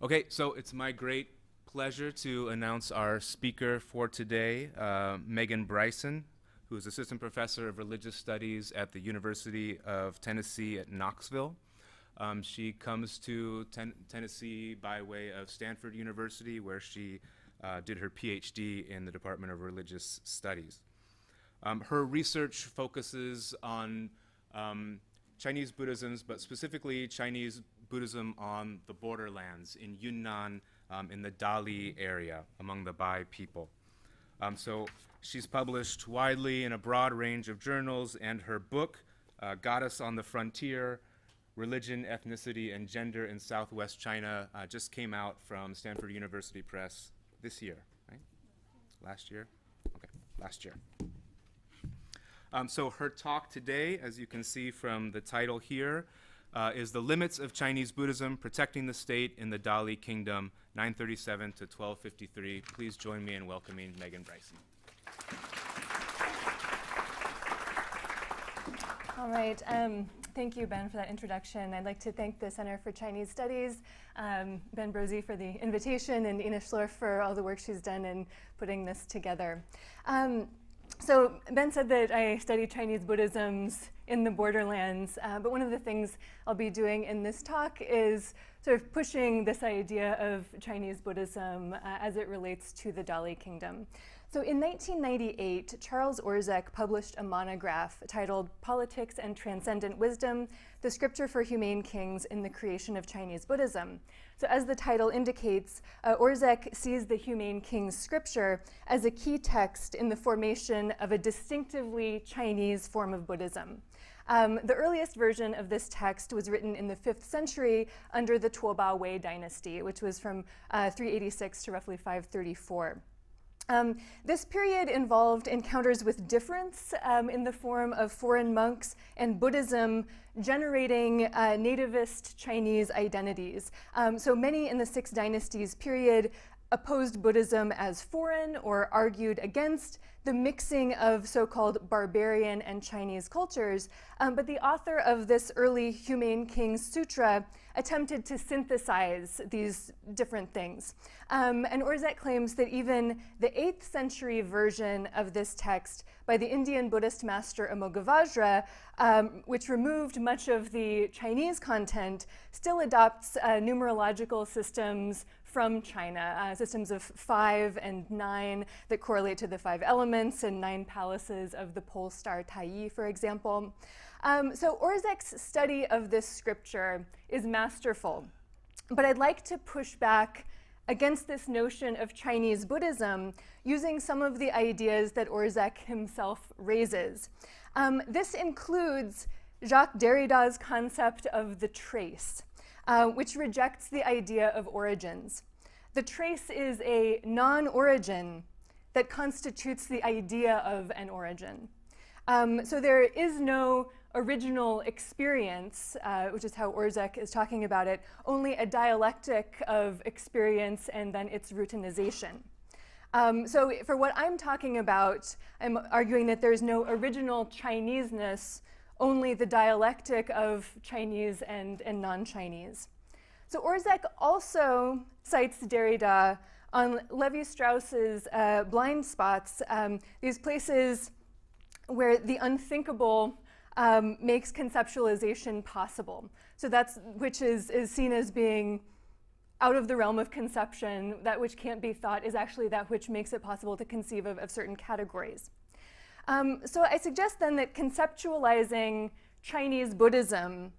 Okay, so it's my great pleasure to announce our speaker for today, Megan Bryson, who is Assistant Professor of Religious Studies at the University of Tennessee at Knoxville. She comes to Tennessee by way of Stanford University, where she did her PhD in the Department of Religious Studies. Her research focuses on Chinese Buddhism, but specifically Chinese Buddhism on the borderlands in Yunnan, in the Dali area, among the Bai people. So she's published widely in a broad range of journals, and her book, Goddess on the Frontier, Religion, Ethnicity, and Gender in Southwest China, just came out from Stanford University Press this year, right? Last year? Okay, last year. So her talk today, as you can see from the title here, is The Limits of Chinese Buddhism, Protecting the State in the Dali Kingdom, 937 to 1253. Please join me in welcoming Megan Bryson. All right. Thank you, Ben, for that introduction. I'd like to thank the Center for Chinese Studies, Ben Brosey for the invitation, and Ina Schlorf for all the work she's done in putting this together. So Ben said that I studied Chinese Buddhisms in the borderlands, but one of the things I'll be doing in this talk is sort of pushing this idea of Chinese Buddhism as it relates to the Dali Kingdom. So in 1998, Charles Orszag published a monograph titled Politics and Transcendent Wisdom, the Scripture for Humane Kings in the Creation of Chinese Buddhism. So as the title indicates, Orszag sees the Humane Kings scripture as a key text in the formation of a distinctively Chinese form of Buddhism. The earliest version of this text was written in the 5th century under the Tuobao Wei dynasty, which was from 386 to roughly 534. This period involved encounters with difference in the form of foreign monks and Buddhism generating nativist Chinese identities. So many in the 6 dynasties period opposed Buddhism as foreign or argued against the mixing of so-called barbarian and Chinese cultures, but the author of this early Humane Kings Sutra attempted to synthesize these different things. And Orszag claims that even the 8th century version of this text by the Indian Buddhist master Amoghavajra, which removed much of the Chinese content, still adopts numerological systems from China, systems of 5 and 9 that correlate to the 5 elements and 9 palaces of the pole star Taiyi, for example. So Orszag's study of this scripture is masterful, but I'd like to push back against this notion of Chinese Buddhism using some of the ideas that Orszag himself raises. This includes Jacques Derrida's concept of the trace, which rejects the idea of origins. The trace is a non-origin that constitutes the idea of an origin. So there is no original experience, which is how Orszag is talking about it, only a dialectic of experience and then its routinization. So for what I'm talking about, I'm arguing that there's no original Chineseness, only the dialectic of Chinese and non-Chinese. So Orszag also cites Derrida on Levi-Strauss's blind spots, these places where the unthinkable makes conceptualization possible. So that's which is seen as being out of the realm of conception. That which can't be thought is actually that which makes it possible to conceive of certain categories. So I suggest then that conceptualizing Chinese Buddhism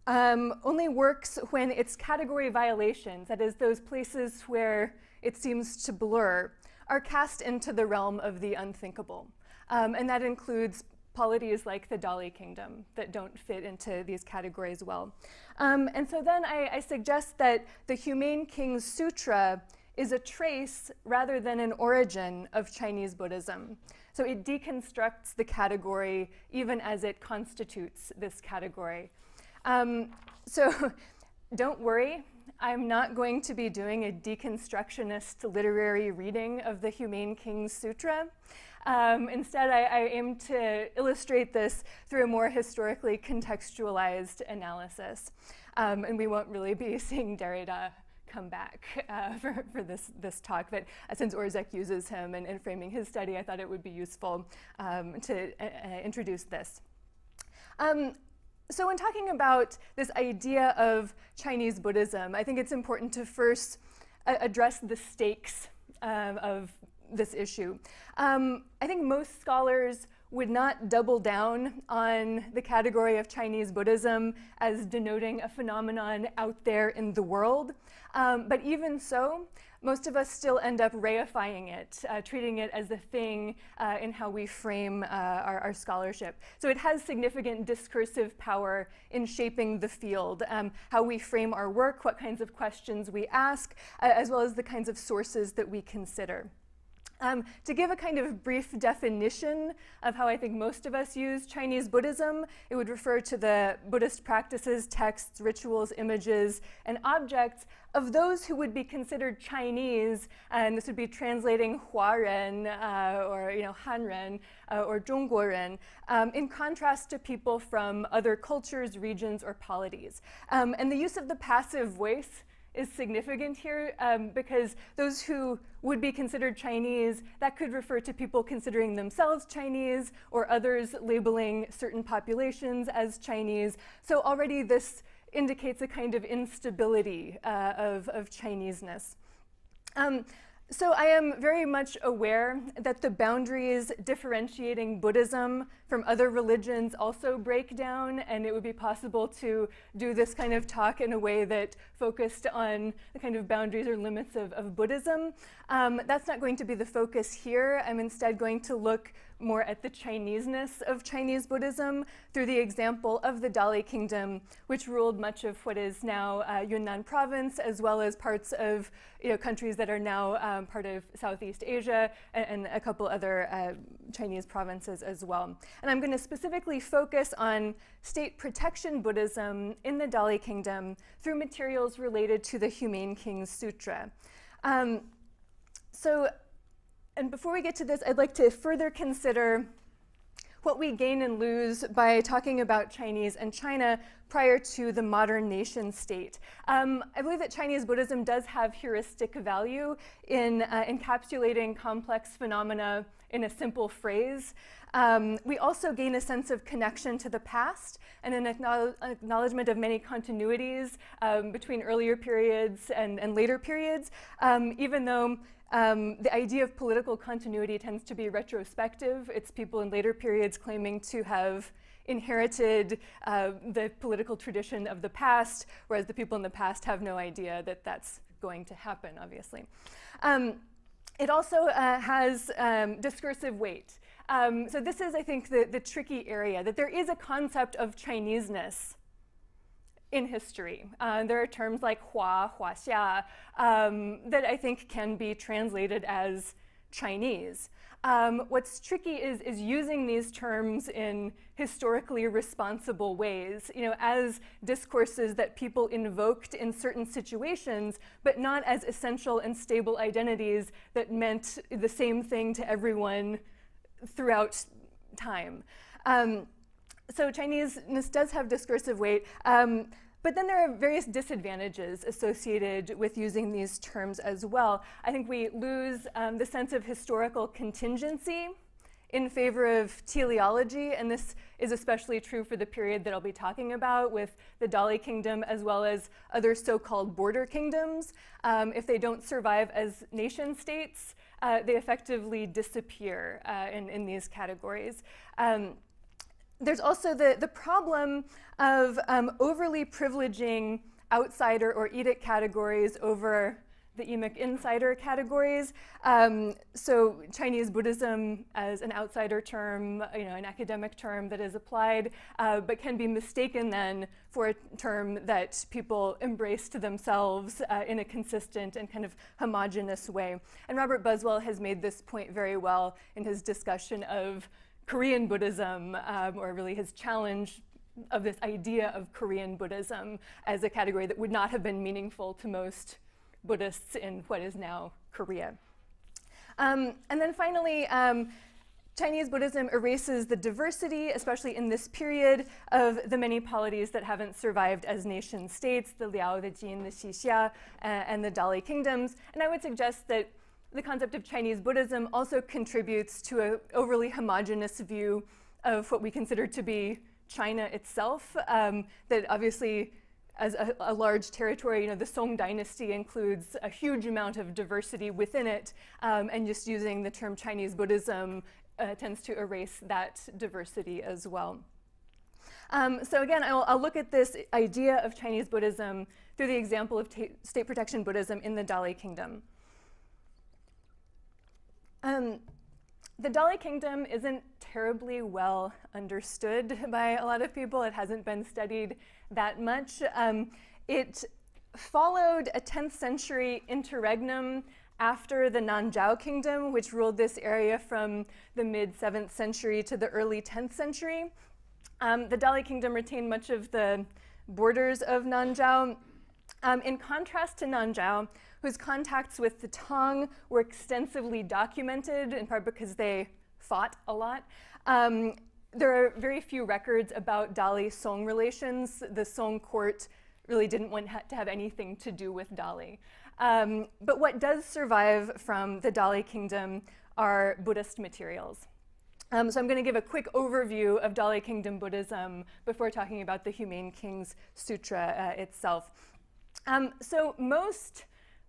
only works when its category violations, that is, those places where it seems to blur, are cast into the realm of the unthinkable. And that includes polities like the Dali Kingdom that don't fit into these categories well. And so then I suggest that the Humane Kings Sutra is a trace rather than an origin of Chinese Buddhism. So it deconstructs the category even as it constitutes this category. So don't worry, I'm not going to be doing a deconstructionist literary reading of the Humane Kings Sutra. Instead, I aim to illustrate this through a more historically contextualized analysis. And we won't really be seeing Derrida come back for this talk, but since Orzech uses him in framing his study, I thought it would be useful to introduce this. So when talking about this idea of Chinese Buddhism, I think it's important to first address the stakes of this issue. I think most scholars would not double down on the category of Chinese Buddhism as denoting a phenomenon out there in the world. But even so, most of us still end up reifying it, treating it as a thing in how we frame our scholarship. So it has significant discursive power in shaping the field, how we frame our work, what kinds of questions we ask, as well as the kinds of sources that we consider. To give a kind of brief definition of how I think most of us use Chinese Buddhism, it would refer to the Buddhist practices, texts, rituals, images, and objects of those who would be considered Chinese, and this would be translating Huaren or Hanren or Zhongguoren, in contrast to people from other cultures, regions, or polities. And the use of the passive voice is significant here because those who would be considered Chinese, that could refer to people considering themselves Chinese or others labeling certain populations as Chinese. So already this indicates a kind of instability of Chineseness. So I am very much aware that the boundaries differentiating Buddhism from other religions also break down, and it would be possible to do this kind of talk in a way that focused on the kind of boundaries or limits of Buddhism. That's not going to be the focus here. I'm instead going to look more at the Chineseness of Chinese Buddhism through the example of the Dali Kingdom, which ruled much of what is now Yunnan province, as well as parts of countries that are now part of Southeast Asia and a couple other Chinese provinces as well. And I'm going to specifically focus on state protection Buddhism in the Dali Kingdom through materials related to the Humane Kings Sutra. And before we get to this, I'd like to further consider what we gain and lose by talking about Chinese and China prior to the modern nation state. I believe that Chinese Buddhism does have heuristic value in encapsulating complex phenomena in a simple phrase. We also gain a sense of connection to the past and an acknowledgement of many continuities between earlier periods and later periods, even though the idea of political continuity tends to be retrospective. It's people in later periods claiming to have inherited the political tradition of the past, whereas the people in the past have no idea that that's going to happen, obviously. It also has discursive weight. So this is, I think, the tricky area, that there is a concept of Chineseness in history. There are terms like hua, huaxia, that I think can be translated as Chinese. What's tricky is using these terms in historically responsible ways, as discourses that people invoked in certain situations, but not as essential and stable identities that meant the same thing to everyone throughout time. So Chineseness does have discursive weight, but then there are various disadvantages associated with using these terms as well. I think we lose the sense of historical contingency in favor of teleology, and this is especially true for the period that I'll be talking about with the Dali Kingdom as well as other so-called border kingdoms. If they don't survive as nation states, they effectively disappear in these categories. There's also the problem of overly privileging outsider or edict categories over the emic insider categories. So Chinese Buddhism as an outsider term, an academic term that is applied, but can be mistaken then for a term that people embrace to themselves in a consistent and kind of homogeneous way. And Robert Buswell has made this point very well in his discussion of Korean Buddhism, or really his challenge of this idea of Korean Buddhism as a category that would not have been meaningful to most Buddhists in what is now Korea. And then finally, Chinese Buddhism erases the diversity, especially in this period, of the many polities that haven't survived as nation states, the Liao, the Jin, the Xixia, and the Dali Kingdoms. And I would suggest that the concept of Chinese Buddhism also contributes to an overly homogeneous view of what we consider to be China itself, that obviously as a large territory, the Song dynasty includes a huge amount of diversity within it, and just using the term Chinese Buddhism tends to erase that diversity as well. So again, I'll look at this idea of Chinese Buddhism through the example of state protection Buddhism in the Dali Kingdom. The Dali Kingdom isn't terribly well understood by a lot of people. It hasn't been studied that much. It followed a 10th century interregnum after the Nanzhao Kingdom, which ruled this area from the mid-7th century to the early 10th century. The Dali Kingdom retained much of the borders of Nanzhao. In contrast to Nanzhao, whose contacts with the Tang were extensively documented, in part because they fought a lot, there are very few records about Dali-Song relations. The Song court really didn't want to have anything to do with Dali. But what does survive from the Dali Kingdom are Buddhist materials. So I'm going to give a quick overview of Dali Kingdom Buddhism before talking about the Humane Kings Sutra itself. So most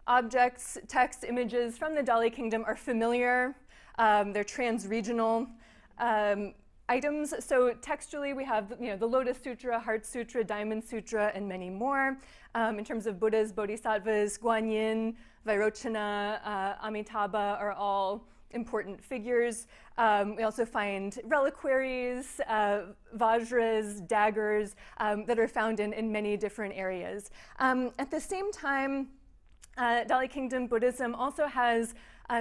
objects, texts, images from the Dali Kingdom are familiar. They're trans-regional items. So textually, we have the Lotus Sutra, Heart Sutra, Diamond Sutra, and many more. In terms of Buddhas, Bodhisattvas, Guanyin, Vairochana, Amitabha are all important figures. We also find reliquaries, vajras, daggers that are found in many different areas. At the same time, Dali Kingdom Buddhism also has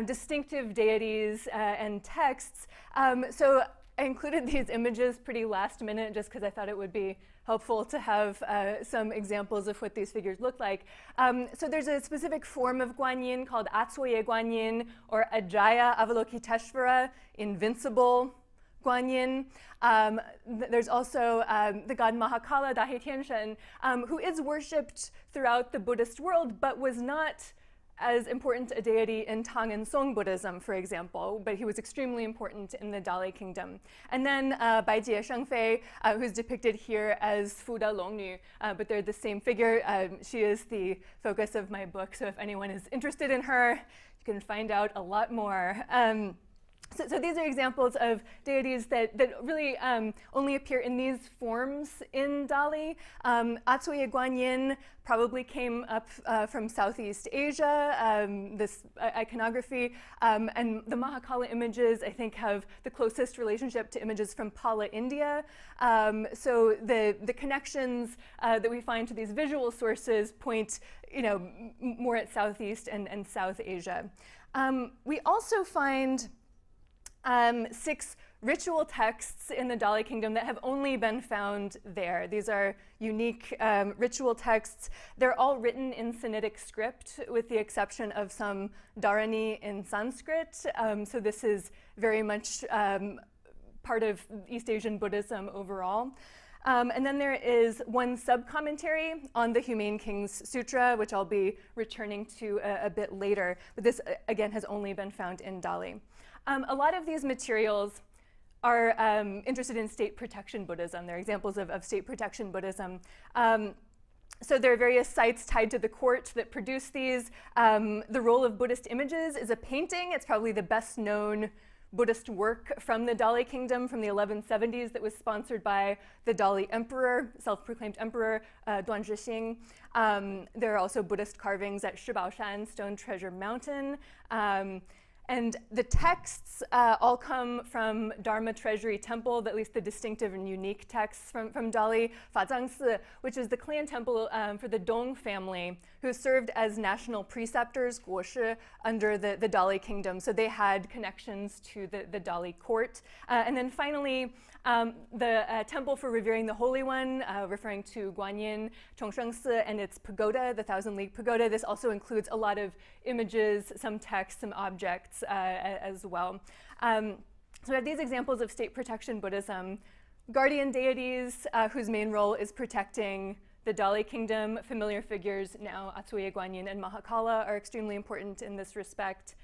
distinctive deities and texts. So I included these images pretty last minute just because I thought it would be helpful to have some examples of what these figures look like. So there's a specific form of Guanyin called Atsoye Guanyin, or Ajaya Avalokiteshvara, invincible Guanyin. There's also the god Mahakala Dahe Tianshen, who is worshipped throughout the Buddhist world, but was not as important a deity in Tang and Song Buddhism, for example, but he was extremely important in the Dali Kingdom. And then Baijie Shengfei, who's depicted here as Fuda Longnu, but they're the same figure. She is the focus of my book, so if anyone is interested in her, you can find out a lot more. So these are examples of deities that really only appear in these forms in Dali. Atsoye Guanyin probably came up from Southeast Asia, this iconography, and the Mahakala images, I think, have the closest relationship to images from Pala, India. So the connections that we find to these visual sources point more at Southeast and South Asia. We also find 6 ritual texts in the Dali Kingdom that have only been found there. These are unique ritual texts. They're all written in Sinitic script, with the exception of some Dharani in Sanskrit. So this is very much part of East Asian Buddhism overall. And then there is one sub-commentary on the Humane Kings Sutra, which I'll be returning to a bit later. But this, again, has only been found in Dali. A lot of these materials are interested in state protection Buddhism. They're examples of state protection Buddhism. So there are various sites tied to the court that produce these. The role of Buddhist images is a painting. It's probably the best known Buddhist work from the Dali Kingdom from the 1170s that was sponsored by the Dali Emperor, self-proclaimed Emperor, Duan Zhixing. There are also Buddhist carvings at Shibaoshan, Stone Treasure Mountain. And the texts all come from Dharma Treasury Temple, at least the distinctive and unique texts from Dali, Fazangsi, which is the clan temple for the Dong family, who served as national preceptors, guoshi, under the Dali Kingdom. So they had connections to the Dali court. And then finally, the temple for revering the Holy One, referring to Guanyin, Chongshengsi, and its pagoda, the Thousand League Pagoda. This also includes a lot of images, some text, some objects as well. So we have these examples of state protection Buddhism. Guardian deities whose main role is protecting the Dali Kingdom. Familiar figures now, Atsuye Guanyin and Mahakala, are extremely important in this respect.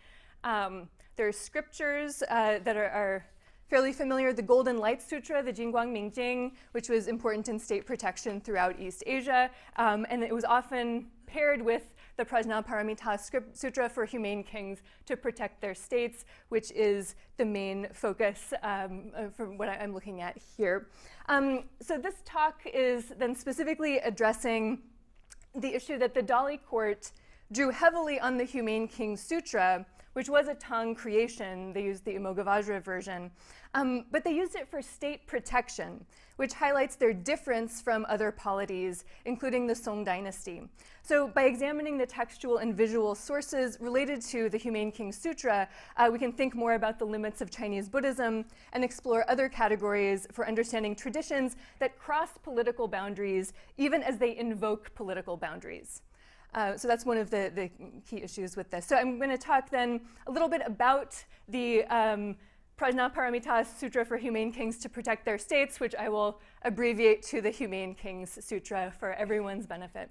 There are scriptures that are fairly familiar. The Golden Light Sutra, the Jing, which was important in state protection throughout East Asia. And it was often paired with the Prajnaparamita Sutra for Humane Kings to protect their states, which is the main focus from what I'm looking at here. So this talk is then specifically addressing the issue that the Dali court drew heavily on the Humane Kings Sutra, which was a Tang creation. They used the Imogavajra version. But they used it for state protection, which highlights their difference from other polities, including the Song dynasty. So by examining the textual and visual sources related to the Humane Kings Sutra, we can think more about the limits of Chinese Buddhism and explore other categories for understanding traditions that cross political boundaries, even as they invoke political boundaries. So that's one of the key issues with this. So I'm going to talk then a little bit about the Prajnaparamita Sutra for Humane Kings to protect their states, which I will abbreviate to the Humane Kings Sutra for everyone's benefit.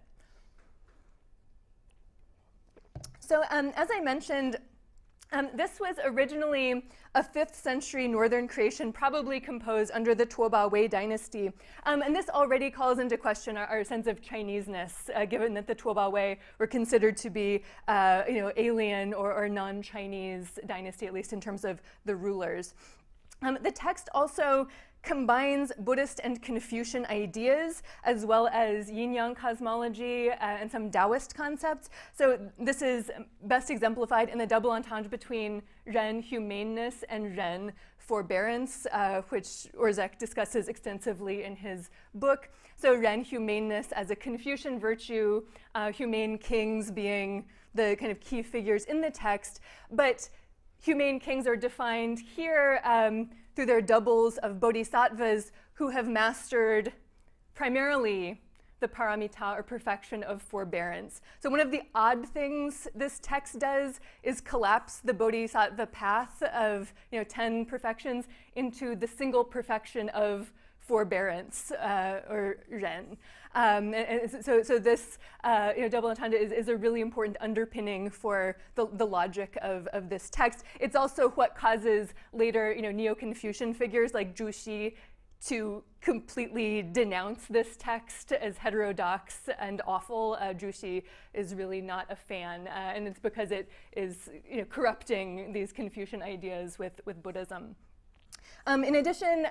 So as I mentioned, this was originally a 5th century northern creation, probably composed under the Tuoba Wei dynasty. And this already calls into question our sense of Chineseness, given that the Tuoba Wei were considered to be alien or non-Chinese dynasty, at least in terms of the rulers. The text also combines Buddhist and Confucian ideas, as well as yin-yang cosmology and some Taoist concepts. So this is best exemplified in the double entendre between Ren, humaneness, and Ren, forbearance, which Orzeck discusses extensively in his book. So Ren, humaneness as a Confucian virtue, humane kings being the kind of key figures in the text, but humane kings are defined here through their doubles of bodhisattvas who have mastered primarily the paramita, or perfection of forbearance. So one of the odd things this text does is collapse the bodhisattva path of 10 perfections into the single perfection of forbearance, or Ren. So this double entendre is a really important underpinning for the logic of this text. It's also what causes later Neo-Confucian figures like Zhu Xi to completely denounce this text as heterodox and awful. Zhu Xi is really not a fan, and it's because it is corrupting these Confucian ideas with Buddhism. In addition,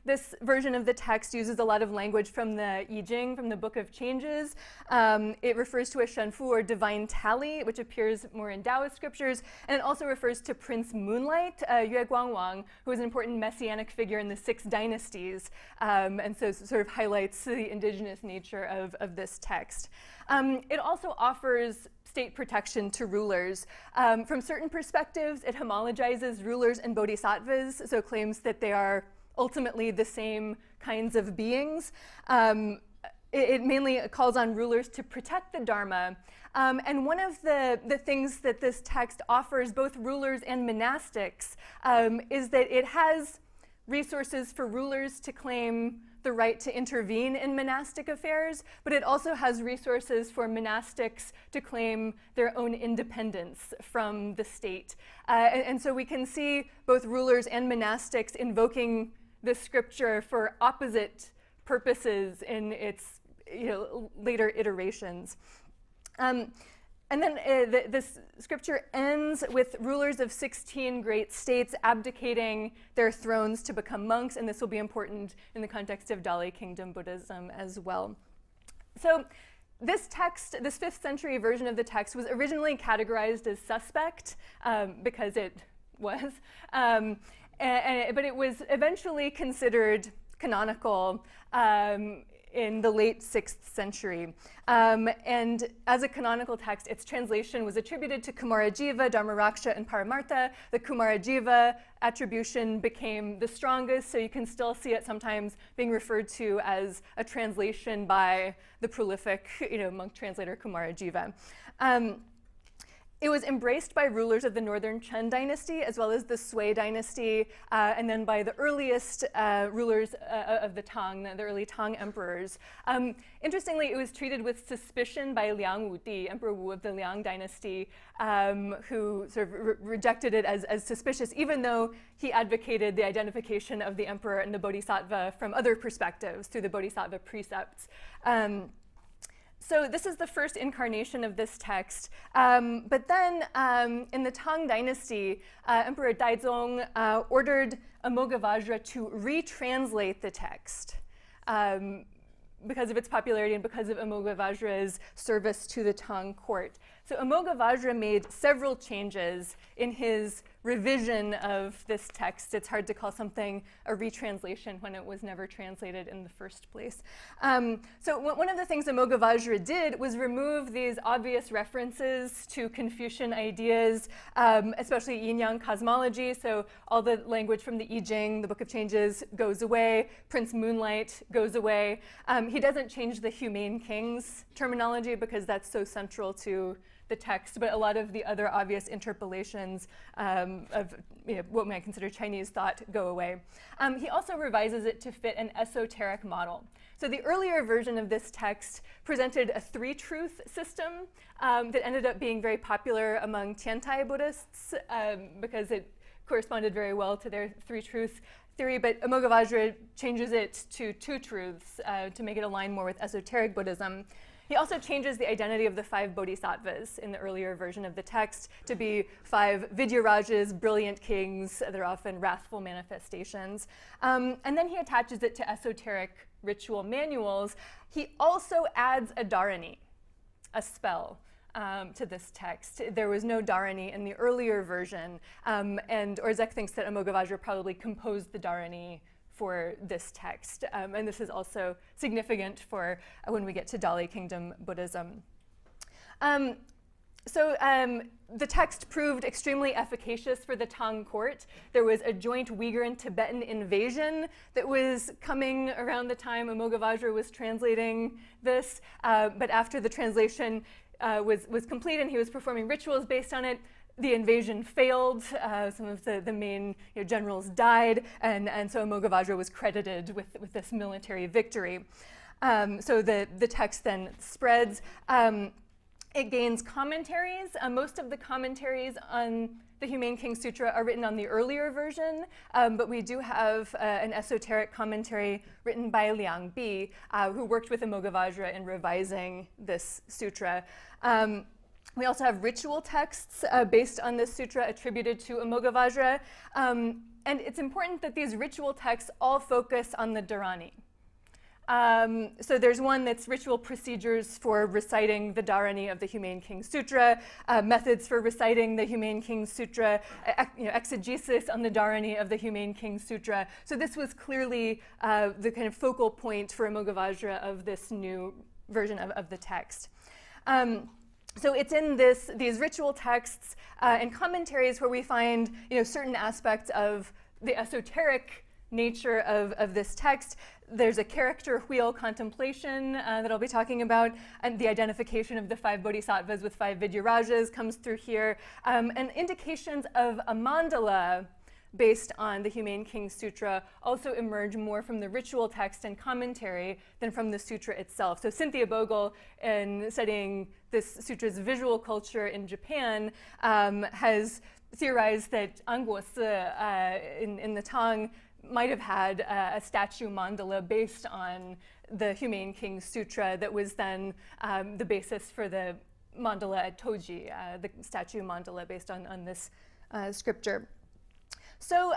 this version of the text uses a lot of language from the I Ching, from the Book of Changes. It refers to a shenfu, or divine tally, which appears more in Taoist scriptures, and it also refers to Prince Moonlight, Yue Guangwang, who was an important messianic figure in the 6 dynasties, and so sort of highlights the indigenous nature of this text. It also offers state protection to rulers. From certain perspectives, it homologizes rulers and bodhisattvas, so claims that they are ultimately the same kinds of beings. It mainly calls on rulers to protect the Dharma. And one of the things that this text offers both rulers and monastics is that it has resources for rulers to claim the right to intervene in monastic affairs, but it also has resources for monastics to claim their own independence from the state. And so we can see both rulers and monastics invoking the scripture for opposite purposes in its later iterations. And then this scripture ends with rulers of 16 great states abdicating their thrones to become monks, and this will be important in the context of Dali Kingdom Buddhism as well. So this text, this 5th century version of the text, was originally categorized as suspect because it was, but it was eventually considered canonical in the late 6th century. And as a canonical text, its translation was attributed to Kumarajiva, Dharmaraksha, and Paramartha. The Kumarajiva attribution became the strongest, so you can still see it sometimes being referred to as a translation by the prolific monk translator Kumarajiva. It was embraced by rulers of the northern Chen dynasty, as well as the Sui dynasty, and then by the earliest rulers of the Tang, the early Tang emperors. Interestingly, it was treated with suspicion by Liang Wuti, Emperor Wu of the Liang dynasty, who sort of rejected it as suspicious, even though he advocated the identification of the emperor and the bodhisattva from other perspectives through the bodhisattva precepts. So this is the first incarnation of this text. But then in the Tang dynasty, Emperor Daizong ordered Amoghavajra to retranslate the text because of its popularity and because of Amoghavajra's service to the Tang court. So Amoghavajra made several changes in his revision of this text. It's hard to call something a retranslation when it was never translated in the first place. So one of the things Amoghavajra did was remove these obvious references to Confucian ideas, especially yin-yang cosmology. So all the language from the I Ching, the Book of Changes, goes away. Prince Moonlight goes away. He doesn't change the Humane Kings terminology because that's so central to the text, but a lot of the other obvious interpolations of what we might consider Chinese thought go away. He also revises it to fit an esoteric model. So the earlier version of this text presented a three-truth system that ended up being very popular among Tiantai Buddhists because it corresponded very well to their three-truth theory, but Amoghavajra changes it to two truths to make it align more with esoteric Buddhism. He also changes the identity of the 5 bodhisattvas in the earlier version of the text to be 5 Vidyarajas, brilliant kings. They're often wrathful manifestations. And then he attaches it to esoteric ritual manuals. He also adds a dharani, a spell, to this text. There was no dharani in the earlier version, and Orzek thinks that Amoghavajra probably composed the dharani for this text, and this is also significant for when we get to Dali Kingdom Buddhism. So the text proved extremely efficacious for the Tang court. There was a joint Uyghur and Tibetan invasion that was coming around the time Amoghavajra was translating this, but after the translation was complete and he was performing rituals based on it, the invasion failed. Some of the main generals died, and so Amoghavajra was credited with this military victory. So the text then spreads. It gains commentaries. Most of the commentaries on the Humane Kings Sutra are written on the earlier version, but we do have an esoteric commentary written by Liang Bi, who worked with Amoghavajra in revising this sutra. We also have ritual texts based on this sutra attributed to Amoghavajra. And it's important that these ritual texts all focus on the dharani. So there's one that's ritual procedures for reciting the dharani of the Humane Kings Sutra, methods for reciting the Humane Kings Sutra, exegesis on the dharani of the Humane Kings Sutra. So this was clearly the kind of focal point for Amoghavajra of this new version of the text. So it's in these ritual texts and commentaries where we find certain aspects of the esoteric nature of this text. There's a character wheel contemplation that I'll be talking about, and the identification of the 5 bodhisattvas with 5 Vidyarajas comes through here, and indications of a mandala based on the Humane Kings Sutra also emerge more from the ritual text and commentary than from the sutra itself. So Cynthia Bogle, in studying this sutra's visual culture in Japan, has theorized that Anguosi in the Tang might have had a statue mandala based on the Humane Kings Sutra that was then the basis for the mandala at Toji, the statue mandala based on this scripture. So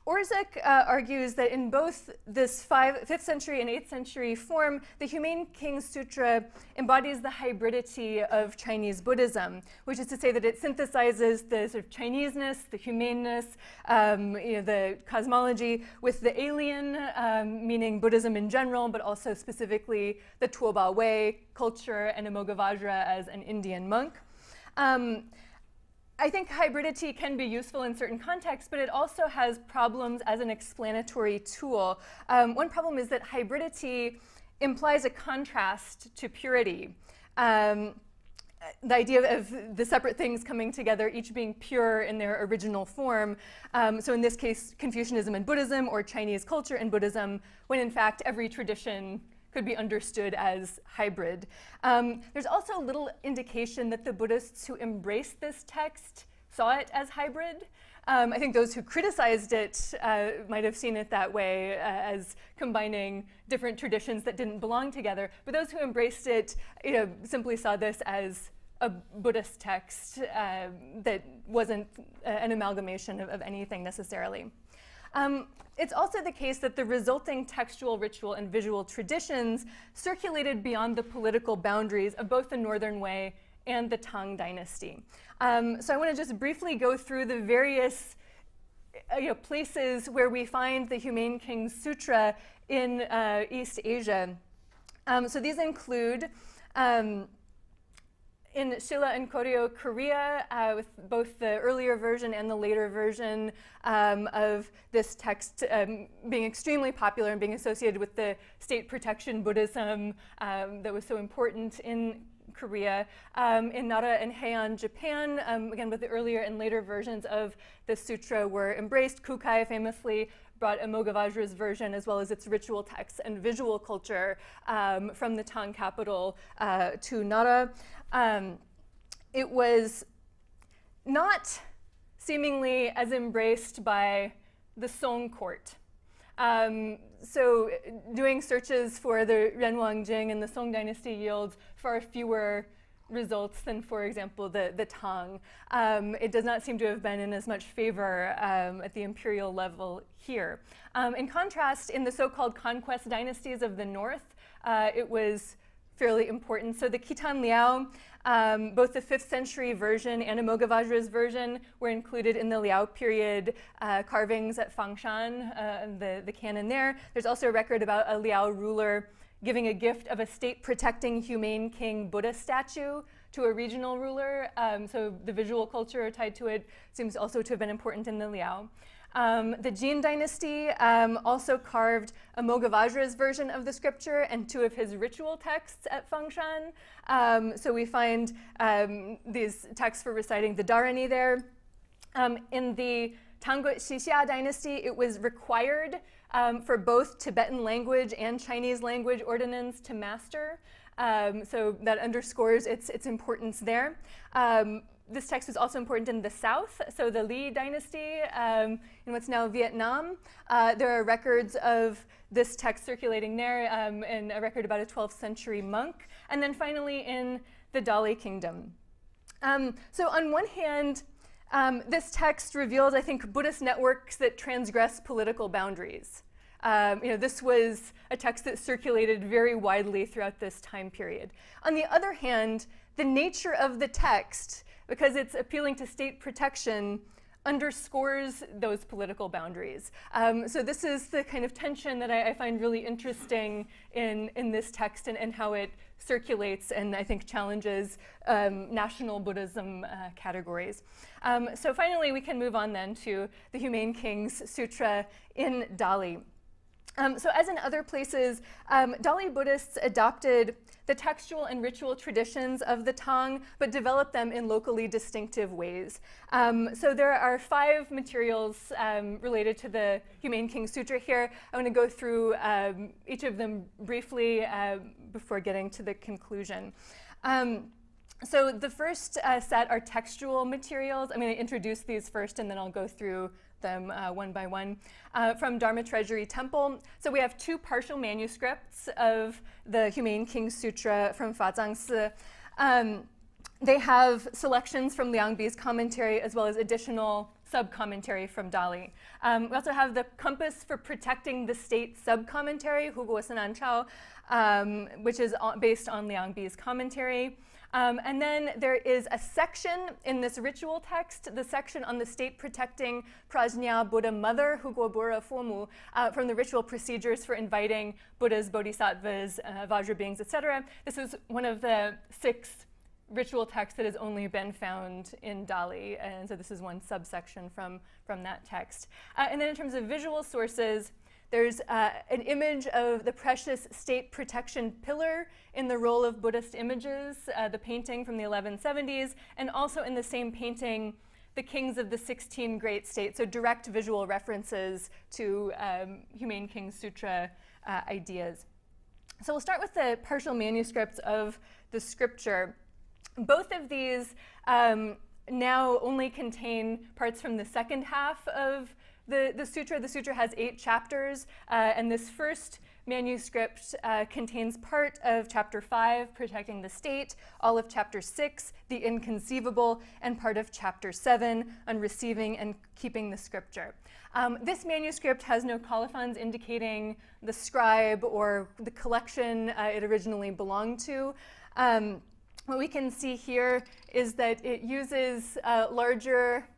Orzek argues that in both this 5th century and 8th century form, the Humane Kings Sutra embodies the hybridity of Chinese Buddhism, which is to say that it synthesizes the sort of Chineseness, the humaneness, the cosmology with the alien, meaning Buddhism in general, but also specifically the Tuoba Way culture and Amoghavajra as an Indian monk. I think hybridity can be useful in certain contexts, but it also has problems as an explanatory tool. One problem is that hybridity implies a contrast to purity. the idea of the separate things coming together, each being pure in their original form. So in this case, Confucianism and Buddhism, or Chinese culture and Buddhism, when in fact every tradition could be understood as hybrid. There's also little indication that the Buddhists who embraced this text saw it as hybrid. I think those who criticized it might have seen it that way, as combining different traditions that didn't belong together. But those who embraced it, simply saw this as a Buddhist text that wasn't an amalgamation of anything necessarily. It's also the case that the resulting textual, ritual, and visual traditions circulated beyond the political boundaries of both the Northern Way and the Tang Dynasty. So I want to just briefly go through the various places where we find the Humane Kings Sutra in East Asia. So these include in Shilla and Koryo, Korea, with both the earlier version and the later version of this text being extremely popular and being associated with the state protection Buddhism that was so important in Korea, in Nara and Heian, Japan, again with the earlier and later versions of the sutra were embraced. Kukai famously brought Amoghavajra's version as well as its ritual texts and visual culture from the Tang capital to Nara. It was not seemingly as embraced by the Song court. So doing searches for the Renwang jing and the Song dynasty yields far fewer results than, for example, the Tang. It does not seem to have been in as much favor at the imperial level here. In contrast, in the so-called conquest dynasties of the north, it was fairly important. So the Khitan Liao, both the 5th century version and Amoghavajra's version were included in the Liao period carvings at Fangshan, the canon there. There's also a record about a Liao ruler giving a gift of a state-protecting humane king Buddha statue to a regional ruler. So the visual culture tied to it seems also to have been important in the Liao. The Jin dynasty also carved Amoghavajra's version of the scripture and 2 of his ritual texts at Fangshan. So we find these texts for reciting the Dharani there. In the Tangut Shixia dynasty, it was required for both Tibetan language and Chinese language ordinance to master. So that underscores its importance there. This text was also important in the south, so the Li dynasty in what's now Vietnam. There are records of this text circulating there, and a record about a 12th century monk. And then finally in the Dali Kingdom. So on one hand, this text reveals, I think, Buddhist networks that transgress political boundaries. This was a text that circulated very widely throughout this time period. On the other hand, the nature of the text, because it's appealing to state protection, underscores those political boundaries. So this is the kind of tension that I find really interesting in this text and how it circulates and I think challenges national Buddhism categories. So finally, we can move on then to the Humane Kings Sutra in Dali. So as in other places, Dali Buddhists adopted the textual and ritual traditions of the Tang, but developed them in locally distinctive ways. So there are 5 materials related to the Humane King Sutra here. I want to go through each of them briefly before getting to the conclusion. So the first set are textual materials. I'm going to introduce these first, and then I'll go through them one by one. From Dharma Treasury Temple. So we have 2 partial manuscripts of the Humane King Sutra from Fazangsi. They have selections from Liang Bi's commentary as well as additional sub-commentary from Dali. We also have the Compass for Protecting the State sub-commentary, Huguo Sinan Chao, which is based on Liang Bi's commentary. And then there is a section in this ritual text, the section on the state protecting Prajna Buddha Mother, Huguo Bura Fomu, from the ritual procedures for inviting Buddhas, Bodhisattvas, Vajra beings, etc. This is one of the 6 ritual texts that has only been found in Dali, and so this is one subsection from that text. And then in terms of visual sources, There's an image of the precious state protection pillar in the roll of Buddhist images, the painting from the 1170s, and also in the same painting, the kings of the 16 great states, so direct visual references to Humane Kings Sutra ideas. So we'll start with the partial manuscripts of the scripture. Both of these now only contain parts from the second half of the sutra. The sutra has 8 chapters, and this first manuscript contains part of chapter 5, protecting the state, all of chapter 6, the inconceivable, and part of chapter 7, on receiving and keeping the scripture. This manuscript has no colophons indicating the scribe or the collection it originally belonged to. What we can see here is that it uses larger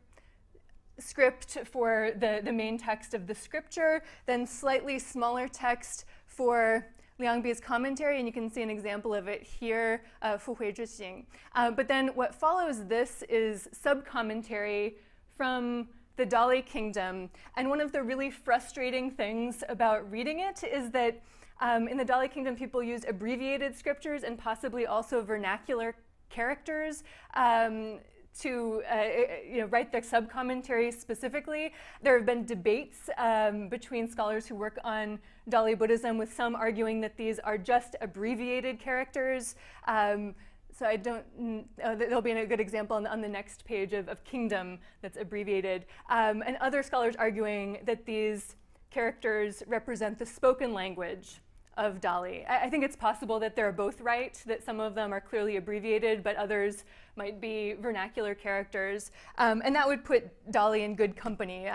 script for the main text of the scripture, then slightly smaller text for Liangbi's commentary, and you can see an example of it here, Fu Hui Zhi Xing. But then what follows this is sub-commentary from the Dali Kingdom, and one of the really frustrating things about reading it is that in the Dali Kingdom, people use abbreviated scriptures and possibly also vernacular characters to write their sub-commentary specifically. There have been debates between scholars who work on Dali Buddhism, with some arguing that these are just abbreviated characters. So I don't, there'll be a good example on the next page of kingdom that's abbreviated. And other scholars arguing that these characters represent the spoken language of Dali. I think it's possible that they're both right, that some of them are clearly abbreviated, but others might be vernacular characters. And that would put Dali in good company,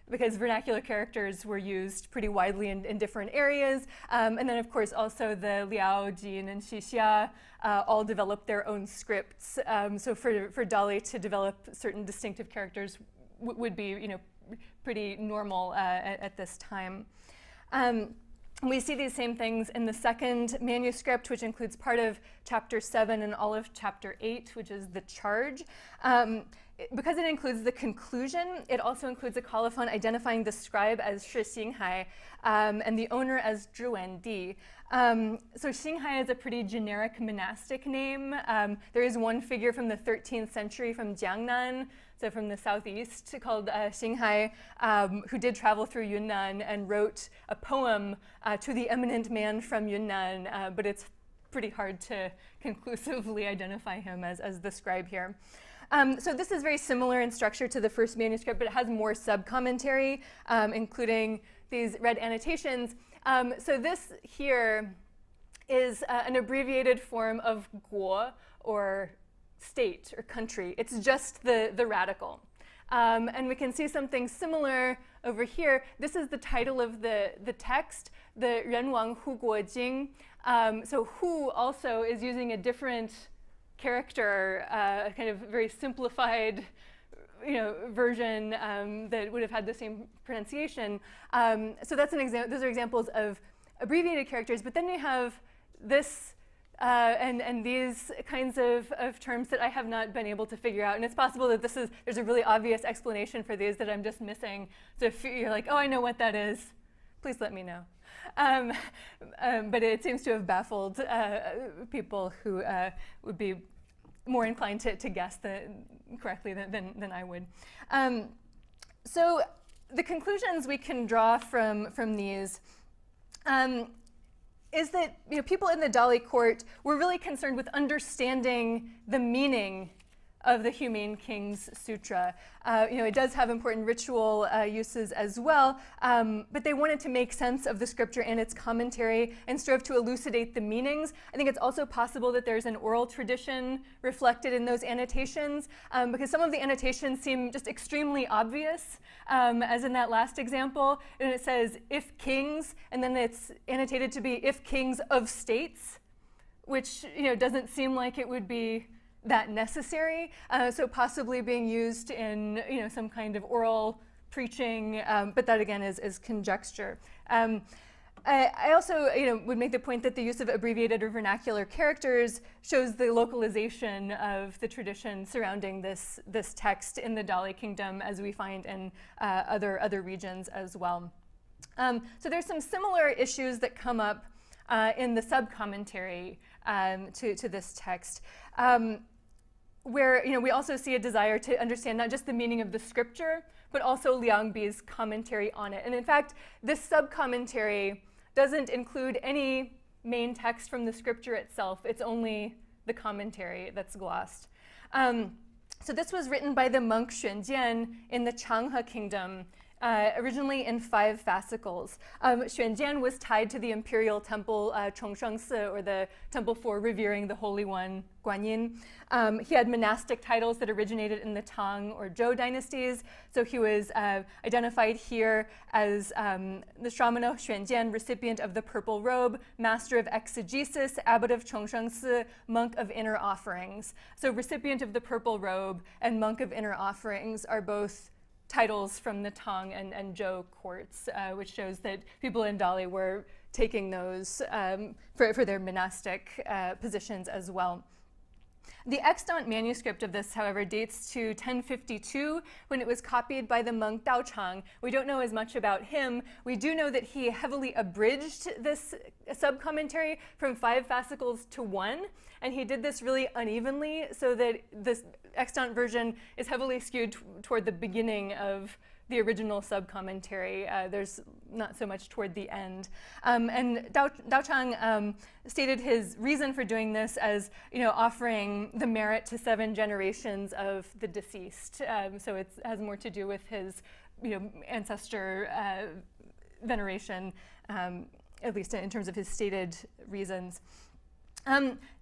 because vernacular characters were used pretty widely in different areas. And then, of course, also the Liao, Jin, and Xixia all developed their own scripts. So for Dali to develop certain distinctive characters would be, pretty normal at this time. We see these same things in the second manuscript, which includes part of chapter 7 and all of chapter 8, which is the charge. Because it includes the conclusion, it also includes a colophon identifying the scribe as Shi Xinghai and the owner as Zhi Wendi. So Xinghai is a pretty generic monastic name. There is one figure from the 13th century from Jiangnan, so from the southeast, called Xinghai, who did travel through Yunnan and wrote a poem to the eminent man from Yunnan, but it's pretty hard to conclusively identify him as the scribe here. So this is very similar in structure to the first manuscript, but it has more sub-commentary, including these red annotations. So this here is an abbreviated form of guo, or state or country. It's just the radical. And we can see something similar over here. This is the title of the text, the Renwang Hu Guo Jing. So Hu also is using a different character, a kind of very simplified version that would have had the same pronunciation. So that's an example. Those are examples of abbreviated characters. But then we have this and these kinds of terms that I have not been able to figure out. And it's possible that there's a really obvious explanation for these that I'm just missing. So if you're like, oh, I know what that is, please let me know. But it seems to have baffled people who would be more inclined to guess correctly than I would. So the conclusions we can draw from these is that people in the Dali court were really concerned with understanding the meaning of the Humane Kings Sutra. It does have important ritual uses as well, but they wanted to make sense of the scripture and its commentary and strove to elucidate the meanings. I think it's also possible that there's an oral tradition reflected in those annotations, because some of the annotations seem just extremely obvious, as in that last example, and it says, if kings, and then it's annotated to be if kings of states, which doesn't seem like it would be that necessary, so possibly being used in some kind of oral preaching, but that again is conjecture. I also would make the point that the use of abbreviated or vernacular characters shows the localization of the tradition surrounding this text in the Dali Kingdom, as we find in other regions as well. So there's some similar issues that come up in the sub-commentary to this text, where we also see a desire to understand not just the meaning of the scripture, but also Liang Bi's commentary on it. And in fact, this sub-commentary doesn't include any main text from the scripture itself. It's only the commentary that's glossed. So this was written by the monk Xuanjian in the Changhe Kingdom, originally in 5 fascicles. Xuanjian was tied to the imperial temple Chongshengsi, or the temple for revering the Holy One, Guanyin. He had monastic titles that originated in the Tang or Zhou dynasties. So he was identified here as the Shramana Xuanjian, recipient of the purple robe, master of exegesis, abbot of Chongshengsi, monk of inner offerings. So recipient of the purple robe and monk of inner offerings are both titles from the Tang and Zhou courts, which shows that people in Dali were taking those for their monastic positions as well. The extant manuscript of this, however, dates to 1052, when it was copied by the monk Dao Chang. We don't know as much about him. We do know that he heavily abridged this sub-commentary from 5 fascicles to 1, and he did this really unevenly, so that this extant version is heavily skewed toward the beginning of the original sub-commentary. There's not so much toward the end. And Dao Chang stated his reason for doing this as offering the merit to 7 generations of the deceased. So it has more to do with his ancestor veneration, at least in terms of his stated reasons.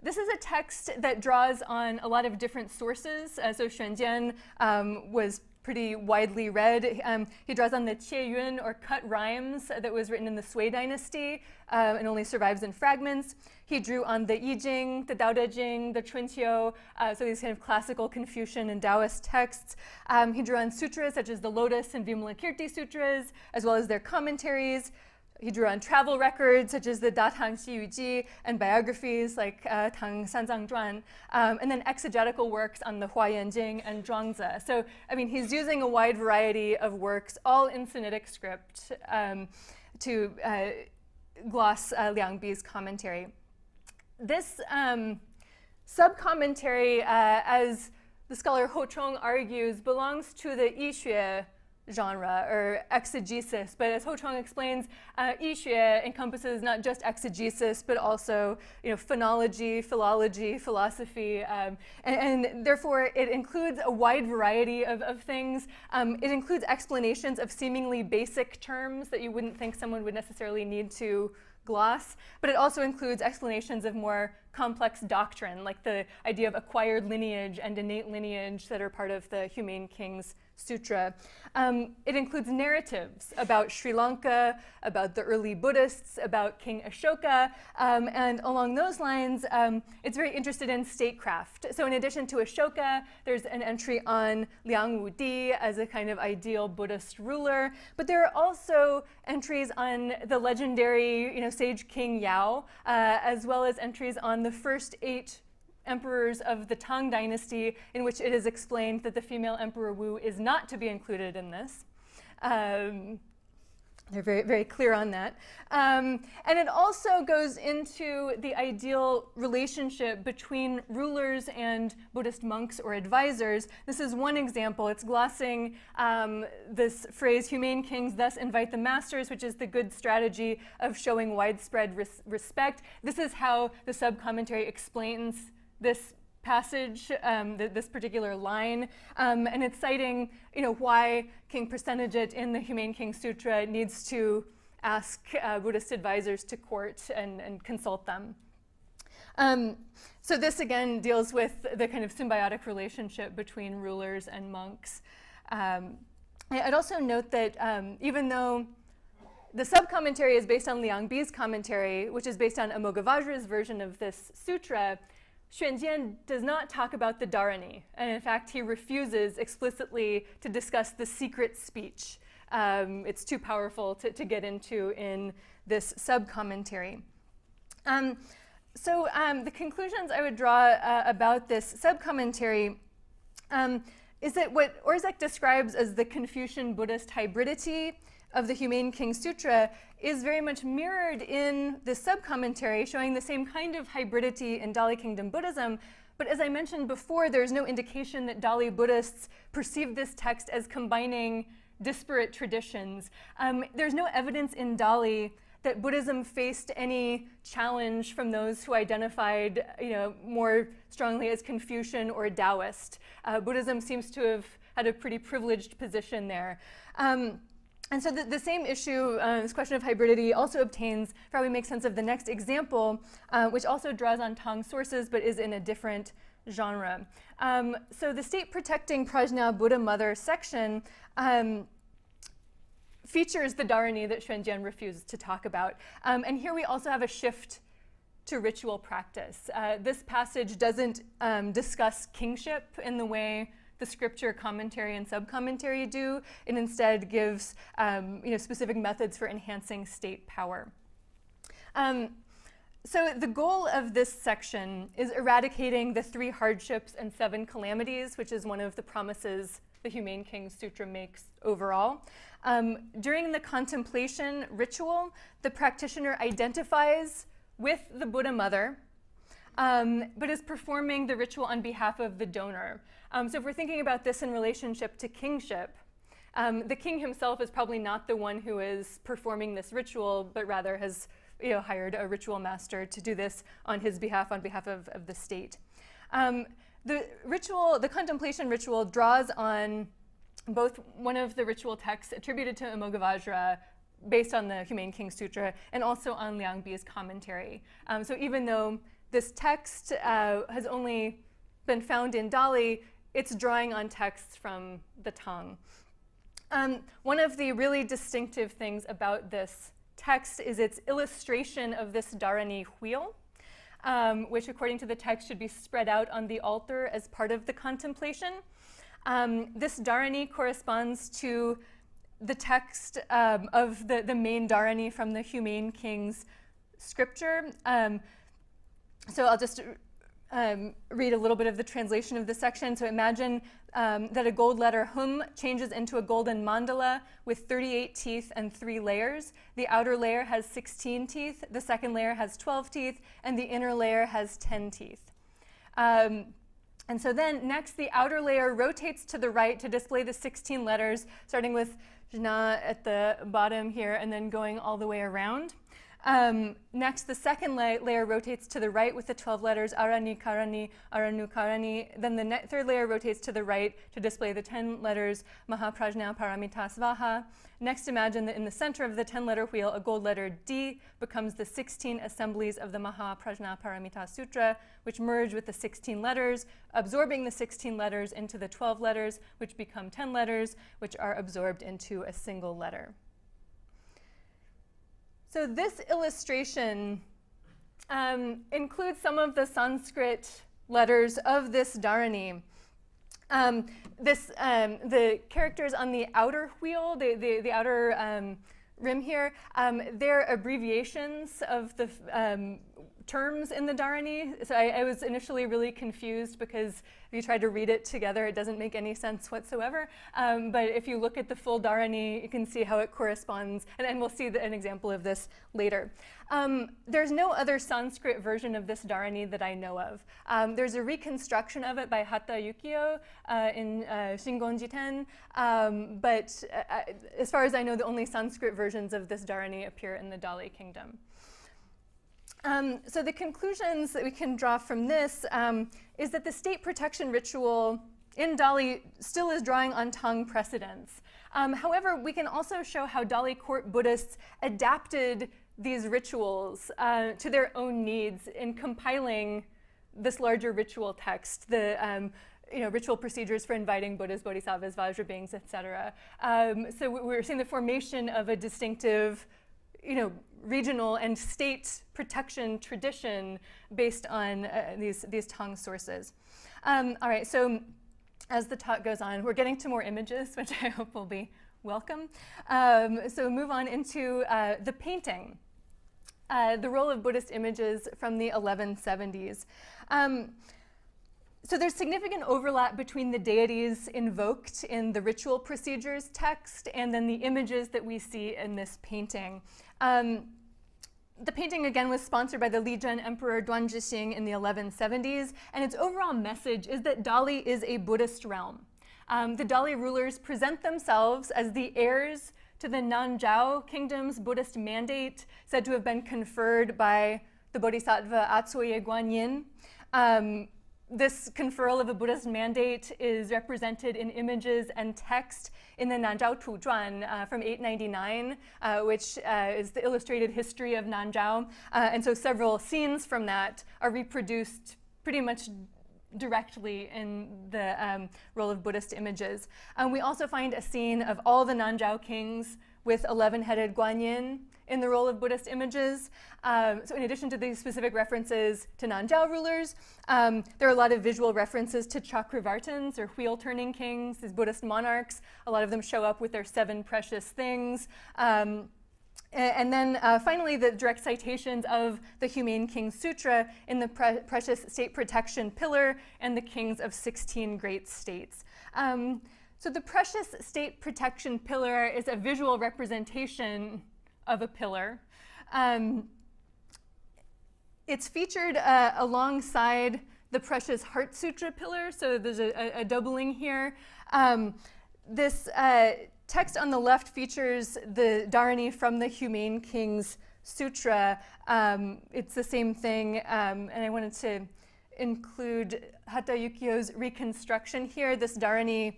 This is a text that draws on a lot of different sources. So Xuanjian was pretty widely read. He draws on the Qieyun, or cut rhymes, that was written in the Sui dynasty and only survives in fragments. He drew on the I Jing, the Dao De Jing, the Chunqiu, so these kind of classical Confucian and Taoist texts. He drew on sutras such as the Lotus and Vimalakirti sutras, as well as their commentaries. He drew on travel records such as the Da Tang Xi Yu Ji, and biographies like Tang Sanzang Zhuan, and then exegetical works on the Huayan Jing and Zhuangzi. So, he's using a wide variety of works, all in Sinitic script, to gloss Liang Bi's commentary. This sub-commentary, as the scholar Ho Chong argues, belongs to the Yixue genre, or exegesis. But as Ho Chong explains, Yixue encompasses not just exegesis, but also phonology, philology, philosophy, and therefore it includes a wide variety of things. It includes explanations of seemingly basic terms that you wouldn't think someone would necessarily need to gloss, but it also includes explanations of more complex doctrine, like the idea of acquired lineage and innate lineage that are part of the Humane Kings Sutra. It includes narratives about Sri Lanka, about the early Buddhists, about King Ashoka, and along those lines, it's very interested in statecraft. So in addition to Ashoka, there's an entry on Liang Wudi as a kind of ideal Buddhist ruler, but there are also entries on the legendary sage King Yao, as well as entries on the first 8 emperors of the Tang dynasty, in which it is explained that the female emperor Wu is not to be included in this. They're very, very clear on that. And it also goes into the ideal relationship between rulers and Buddhist monks or advisors. This is one example. It's glossing this phrase, humane kings thus invite the masters, which is the good strategy of showing widespread respect. This is how the sub-commentary explains this passage, this particular line, and it's citing, why King Prasenajit in the Humane King Sutra needs to ask Buddhist advisors to court and consult them. So this again deals with the kind of symbiotic relationship between rulers and monks. I'd also note that even though the sub-commentary is based on Liang Bi's commentary, which is based on Amoghavajra's version of this sutra, Xuanjian does not talk about the Dharani, and in fact he refuses explicitly to discuss the secret speech. It's too powerful to get into in this sub-commentary. So the conclusions I would draw about this sub-commentary, is that what Orszag describes as the Confucian Buddhist hybridity of the Humane Kings Sutra is very much mirrored in the sub-commentary, showing the same kind of hybridity in Dali Kingdom Buddhism. But as I mentioned before, there's no indication that Dali Buddhists perceive this text as combining disparate traditions. There's no evidence in Dali that Buddhism faced any challenge from those who identified, more strongly as Confucian or Taoist. Buddhism seems to have had a pretty privileged position there. And so the same issue, this question of hybridity, also obtains for how we make sense of the next example, which also draws on Tang sources but is in a different genre. So the state-protecting Prajna Buddha Mother section features the Dharani that Xuanjian refused to talk about. And here we also have a shift to ritual practice. This passage doesn't discuss kingship in the way the scripture commentary and sub-commentary do. It instead gives specific methods for enhancing state power. So the goal of this section is eradicating the 3 hardships and 7 calamities, which is one of the promises the Humane Kings Sutra makes overall. During the contemplation ritual, the practitioner identifies with the Buddha Mother, but is performing the ritual on behalf of the donor. So if we're thinking about this in relationship to kingship, the king himself is probably not the one who is performing this ritual, but rather has hired a ritual master to do this on his behalf, on behalf of the state. The contemplation ritual draws on both one of the ritual texts attributed to Amoghavajra based on the Humane Kings Sutra and also on Liang Bi's commentary. So even though this text has only been found in Dali, it's drawing on texts from the Tang. One of the really distinctive things about this text is its illustration of this Dharani wheel, which according to the text should be spread out on the altar as part of the contemplation. This Dharani corresponds to the text of the main Dharani from the Humane Kings scripture. So I'll just read a little bit of the translation of this section. So imagine that a gold letter hum changes into a golden mandala with 38 teeth and 3 layers. The outer layer has 16 teeth, the second layer has 12 teeth, and the inner layer has 10 teeth. And so then next, the outer layer rotates to the right to display the 16 letters, starting with jna at the bottom here and then going all the way around. Next, the second layer rotates to the right with the 12 letters Arani Karani, Aranu Karani. Then the third layer rotates to the right to display the 10 letters Mahaprajna Paramita Svaha. Next, imagine that in the center of the 10-letter wheel, a gold letter D becomes the 16 assemblies of the Mahaprajna Paramita Sutra, which merge with the 16 letters, absorbing the 16 letters into the 12 letters, which become 10 letters, which are absorbed into a single letter. So this illustration includes some of the Sanskrit letters of this Dharani. The characters on the outer wheel, the outer rim here, they're abbreviations of the terms in the Dharani. So I was initially really confused because if you try to read it together, it doesn't make any sense whatsoever. But if you look at the full Dharani, you can see how it corresponds. And we'll see an example of this later. There's no other Sanskrit version of this Dharani that I know of. There's a reconstruction of it by Hata Yukio in Shingon Jiten. But as far as I know, the only Sanskrit versions of this Dharani appear in the Dali Kingdom. So the conclusions that we can draw from this is that the state protection ritual in Dali still is drawing on Tang precedents. However, we can also show how Dali court Buddhists adapted these rituals to their own needs in compiling this larger ritual text, the ritual procedures for inviting Buddhas, Bodhisattvas, Vajra beings, etc. So we're seeing the formation of a distinctive regional and state protection tradition based on these Tang sources. All right, so as the talk goes on, we're getting to more images, which I hope will be welcome. So move on into the painting, the role of Buddhist images from the 1170s. So there's significant overlap between the deities invoked in the ritual procedures text and then the images that we see in this painting. The painting, again, was sponsored by the Lijian Emperor Duan Zhixing in the 1170s, and its overall message is that Dali is a Buddhist realm. The Dali rulers present themselves as the heirs to the Nanzhao Kingdom's Buddhist mandate, said to have been conferred by the Bodhisattva Atsuye Guanyin. This conferral of a Buddhist mandate is represented in images and text in the Nanzhao Tuzhuan from 899, which is the illustrated history of Nanzhao. And so several scenes from that are reproduced pretty much directly in the role of Buddhist images. We also find a scene of all the Nanzhao kings with 11-headed Guanyin in the role of Buddhist images. So in addition to these specific references to Nanzhao rulers, there are a lot of visual references to Chakravartins, or wheel-turning kings, these Buddhist monarchs. A lot of them show up with their 7 precious things. And then finally, the direct citations of the Humane Kings Sutra in the Precious State Protection Pillar and the Kings of 16 Great States. So the Precious State Protection Pillar is a visual representation of a pillar. It's featured alongside the Precious Heart Sutra pillar, so there's a doubling here. This text on the left features the Dharani from the Humane Kings Sutra. It's the same thing, and I wanted to include Hata Yukio's reconstruction here. This Dharani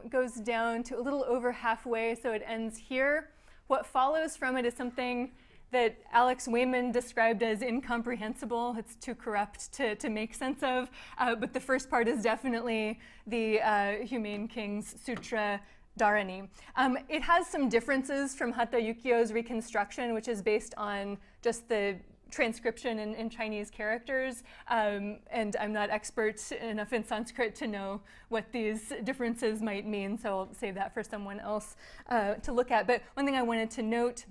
goes down to a little over halfway, so it ends here. What follows from it is something that Alex Wayman described as incomprehensible. It's too corrupt to make sense of, but the first part is definitely the Humane Kings Sutra Dharani. It has some differences from Hata Yukio's reconstruction, which is based on just the transcription in Chinese characters, and I'm not expert enough in Sanskrit to know what these differences might mean, so I'll save that for someone else to look at. But one thing I wanted to note,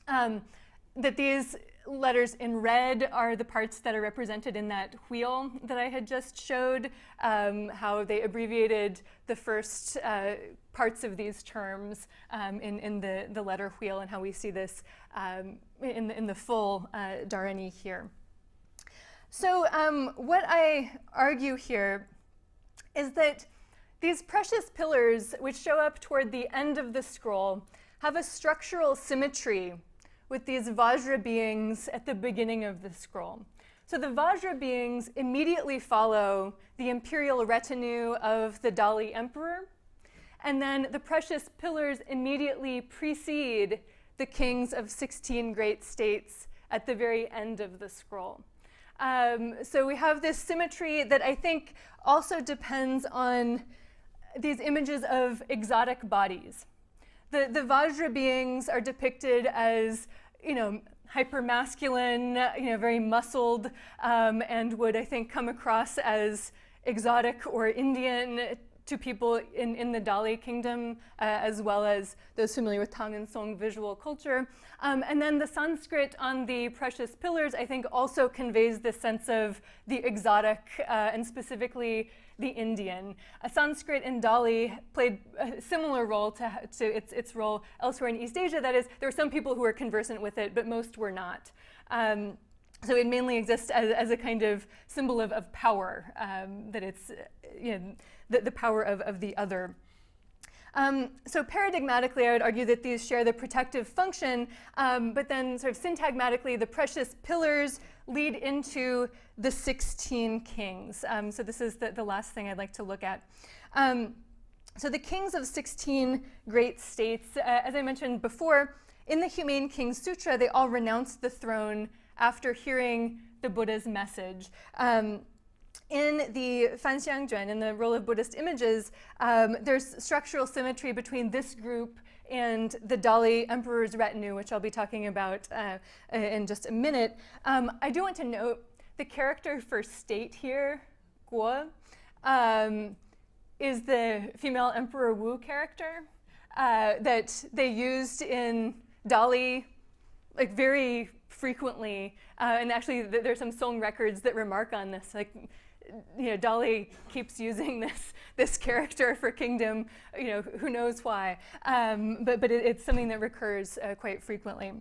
that these letters in red are the parts that are represented in that wheel that I had just showed, how they abbreviated the first parts of these terms in the letter wheel, and how we see this in the full Dharani here. So what I argue here is that these precious pillars, which show up toward the end of the scroll, have a structural symmetry with these Vajra beings at the beginning of the scroll. So the Vajra beings immediately follow the imperial retinue of the Dali Emperor, and then the precious pillars immediately precede the kings of 16 great states at the very end of the scroll. So we have this symmetry that I think also depends on these images of exotic bodies. The Vajra beings are depicted as, hyper-masculine, very muscled, and would, I think, come across as exotic or Indian to people in the Dali Kingdom, as well as those familiar with Tang and Song visual culture. And then the Sanskrit on the precious pillars, I think, also conveys this sense of the exotic, and specifically the Indian. Sanskrit in Dali played a similar role to its role elsewhere in East Asia. That is, there were some people who were conversant with it, but most were not. So it mainly exists as a kind of symbol of power, that it's the power of the other. So paradigmatically, I would argue that these share the protective function, but then sort of syntagmatically, the precious pillars lead into the 16 kings. So this is the last thing I'd like to look at. So the kings of 16 great states, as I mentioned before, in the Humane Kings Sutra, they all renounced the throne after hearing the Buddha's message. In the Fanxiangjuan, in the role of Buddhist images, there's structural symmetry between this group and the Dali Emperor's retinue, which I'll be talking about in just a minute. I do want to note the character for state here, Guo, is the female Emperor Wu character that they used in Dali very frequently. And actually, there's some Song records that remark on this. Dali keeps using this character for kingdom, who knows why, but it's something that recurs quite frequently.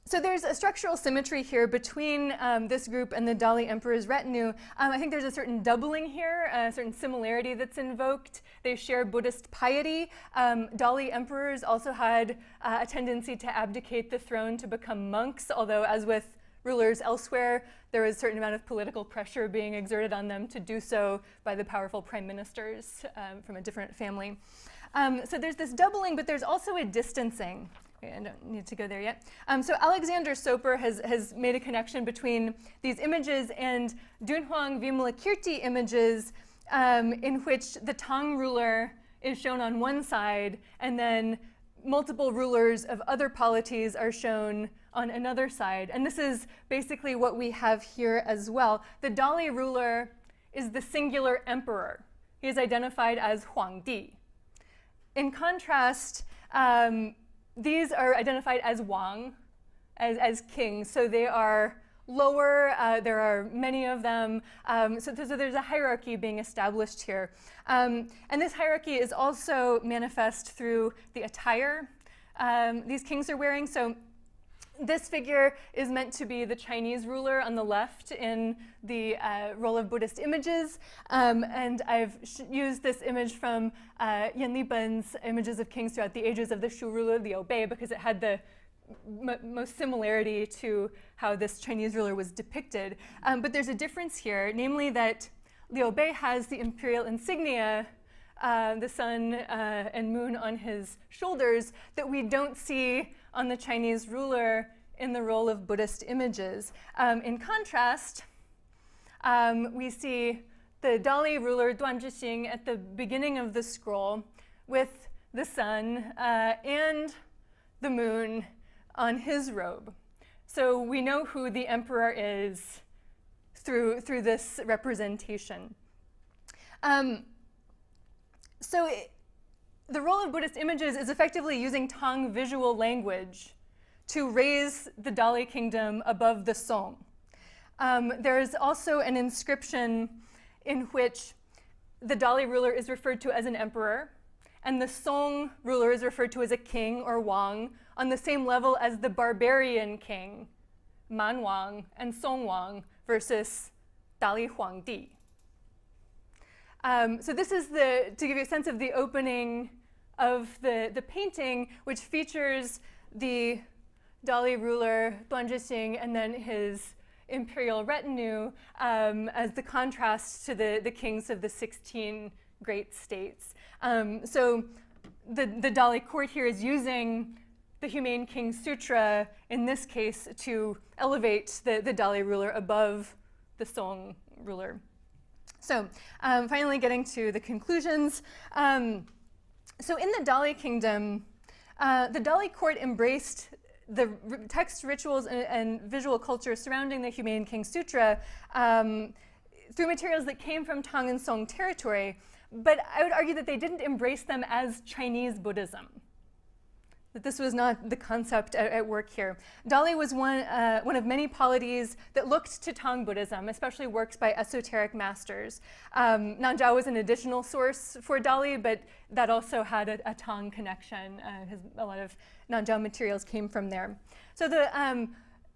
So there's a structural symmetry here between this group and the Dali Emperor's retinue. I think there's a certain doubling here, a certain similarity that's invoked. They share Buddhist piety. Dali emperors also had a tendency to abdicate the throne to become monks, although as with rulers elsewhere, there was a certain amount of political pressure being exerted on them to do so by the powerful prime ministers from a different family. So there's this doubling, but there's also a distancing. I don't need to go there yet. So Alexander Soper has made a connection between these images and Dunhuang Vimalakirti images in which the Tang ruler is shown on one side and then multiple rulers of other polities are shown on another side. And this is basically what we have here as well. The Dali ruler is the singular emperor. He is identified as Huangdi. In contrast, these are identified as Wang, as kings, so they are lower. There are many of them, so there's a hierarchy being established here. And this hierarchy is also manifest through the attire these kings are wearing. So this figure is meant to be the Chinese ruler on the left in the roll of Buddhist images. And I've used this image from Yan Liben's Images of Kings Throughout the Ages of the Shu ruler, Liu Bei, because it had the most similarity to how this Chinese ruler was depicted. But there's a difference here, namely that Liu Bei has the imperial insignia, the sun and moon on his shoulders, that we don't see on the Chinese ruler in the roll of Buddhist images. In contrast, we see the Dali ruler Duan Zhixing at the beginning of the scroll with the sun and the moon on his robe. So we know who the emperor is through this representation. The role of Buddhist images is effectively using Tang visual language to raise the Dali kingdom above the Song. There is also an inscription in which the Dali ruler is referred to as an emperor, and the Song ruler is referred to as a king or Wang on the same level as the barbarian king, Man Wang and Song Wang versus Dali Huangdi. So this is to give you a sense of the opening of the painting, which features the Dali ruler, Duan Zhixing, and then his imperial retinue as the contrast to the kings of the 16 great states. So the Dali court here is using the Humane Kings Sutra, in this case, to elevate the Dali ruler above the Song ruler. So finally getting to the conclusions. So in the Dali Kingdom, the Dali court embraced the text, rituals, and visual culture surrounding the Humane Kings Sutra through materials that came from Tang and Song territory, but I would argue that they didn't embrace them as Chinese Buddhism. That this was not the concept at work here. Dali was one of many polities that looked to Tang Buddhism, especially works by esoteric masters. Nanzhao was an additional source for Dali, but that also had a Tang connection. A lot of Nanzhao materials came from there. So the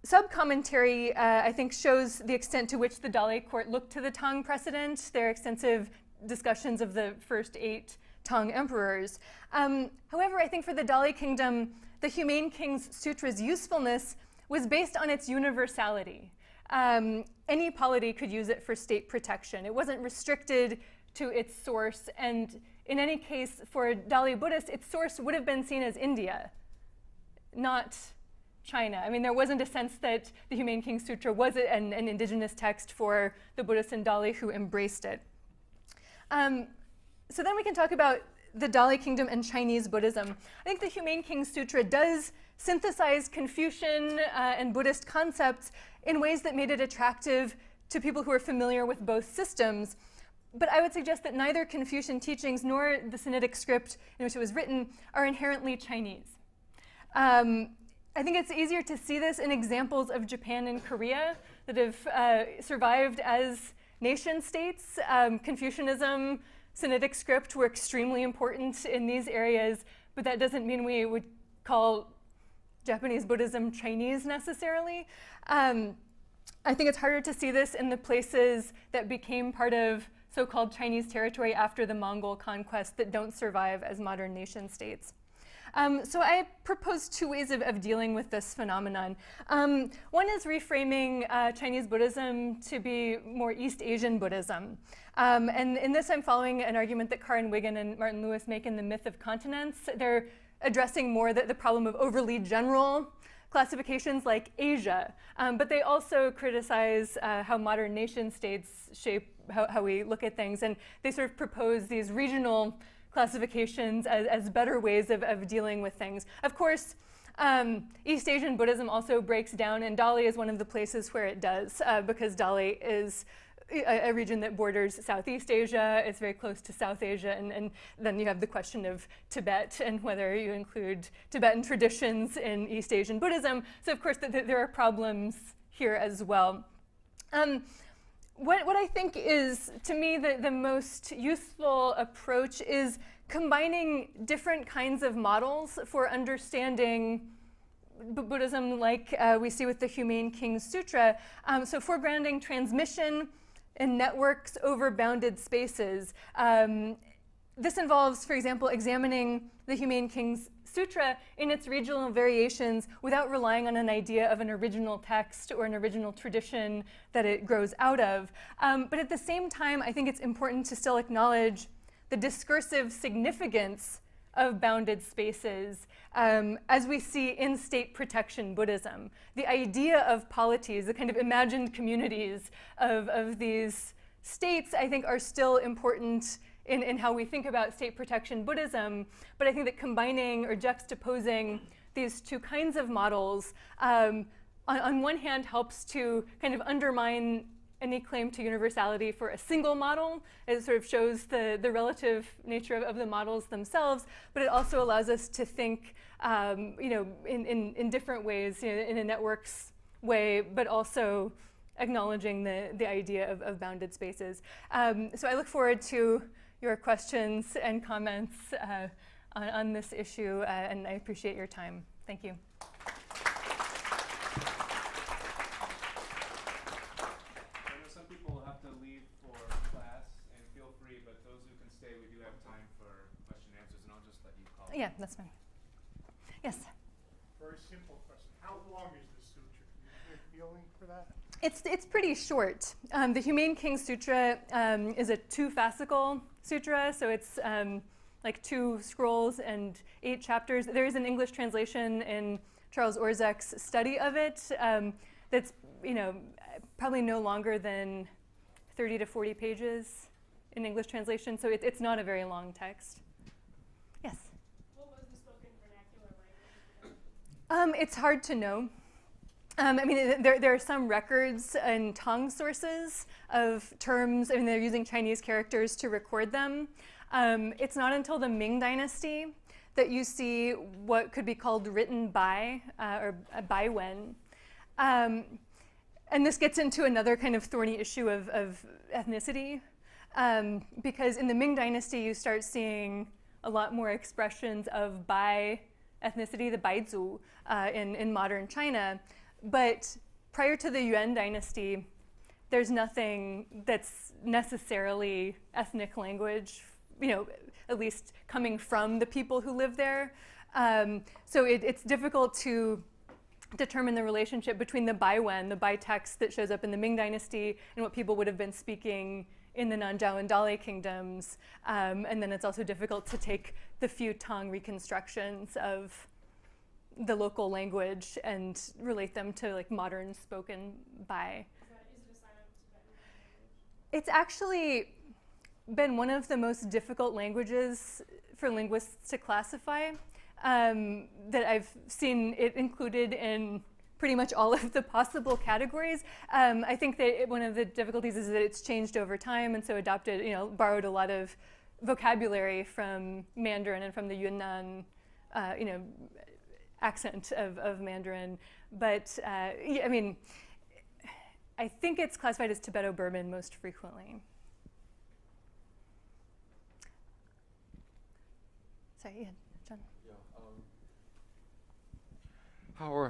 sub-commentary, I think, shows the extent to which the Dali court looked to the Tang precedent. There are extensive discussions of the first 8 Tang emperors. However, I think for the Dali Kingdom, the Humane Kings Sutra's usefulness was based on its universality. Any polity could use it for state protection. It wasn't restricted to its source, and in any case, for Dali Buddhists, its source would have been seen as India, not China. I mean, there wasn't a sense that the Humane Kings Sutra was an indigenous text for the Buddhists in Dali who embraced it. So then we can talk about the Dali Kingdom and Chinese Buddhism. I think the Humane Kings Sutra does synthesize Confucian and Buddhist concepts in ways that made it attractive to people who are familiar with both systems. But I would suggest that neither Confucian teachings nor the Sinitic script in which it was written are inherently Chinese. I think it's easier to see this in examples of Japan and Korea that have survived as nation states. Confucianism, Sinitic script were extremely important in these areas, but that doesn't mean we would call Japanese Buddhism Chinese necessarily. I think it's harder to see this in the places that became part of so-called Chinese territory after the Mongol conquest that don't survive as modern nation states. So I propose two ways of dealing with this phenomenon. One is reframing Chinese Buddhism to be more East Asian Buddhism. And in this, I'm following an argument that Karen Wigan and Martin Lewis make in The Myth of Continents. They're addressing more the problem of overly general classifications like Asia, but they also criticize how modern nation states shape how we look at things, and they sort of propose these regional classifications as better ways of dealing with things. Of course, East Asian Buddhism also breaks down, and Dali is one of the places where it does, because Dali is a region that borders Southeast Asia. It's very close to South Asia, and then you have the question of Tibet and whether you include Tibetan traditions in East Asian Buddhism. So of course there are problems here as well. What I think is, to me, the most useful approach is combining different kinds of models for understanding Buddhism, like we see with the Humane Kings Sutra. So foregrounding transmission and networks over bounded spaces. This involves, for example, examining the Humane Kings Sutra in its regional variations without relying on an idea of an original text or an original tradition that it grows out of. But at the same time, I think it's important to still acknowledge the discursive significance of bounded spaces as we see in state protection Buddhism. The idea of polities, the kind of imagined communities of these states, I think are still important in how we think about state protection Buddhism, but I think that combining or juxtaposing these two kinds of models on one hand helps to kind of undermine any claim to universality for a single model. It sort of shows the relative nature of the models themselves, but it also allows us to think in different ways, in a networks way, but also acknowledging the idea of bounded spaces. So I look forward to your questions and comments on this issue, and I appreciate your time. Thank you. I know some people will have to leave for class, and feel free, but those who can stay, we do have time for question and answers, and I'll just let you call. Yeah, that's fine. Yes? Very simple question. How long is the sutra? Can you get a feeling for that? It's pretty short. The Humane Kings Sutra is a two-fascicle sutra, so it's like 2 scrolls and 8 chapters. There is an English translation in Charles Orzek's study of it that's probably no longer than 30 to 40 pages in English translation, so it's not a very long text. Yes? What was the spoken vernacular language? It's hard to know. I mean, there are some records and Tang sources of terms. I mean, they're using Chinese characters to record them. It's not until the Ming Dynasty that you see what could be called written by, or bai wen. And this gets into another kind of thorny issue of ethnicity, because in the Ming Dynasty, you start seeing a lot more expressions of bai ethnicity, the baizu, in modern China. But prior to the Yuan dynasty, there's nothing that's necessarily ethnic language, at least coming from the people who live there. So it's difficult to determine the relationship between the bai wen, the bai text that shows up in the Ming dynasty, and what people would have been speaking in the Nanzhao and Dali kingdoms. And then it's also difficult to take the few Tang reconstructions of the local language and relate them to like modern spoken bai. Is it a silent Tibetan language? It's actually been one of the most difficult languages for linguists to classify, that I've seen it included in pretty much all of the possible categories. I think that one of the difficulties is that it's changed over time, and so adopted, borrowed a lot of vocabulary from Mandarin and from the Yunnan, accent of Mandarin. But I mean, I think it's classified as Tibeto-Burman most frequently. Sorry, yeah, John. Yeah,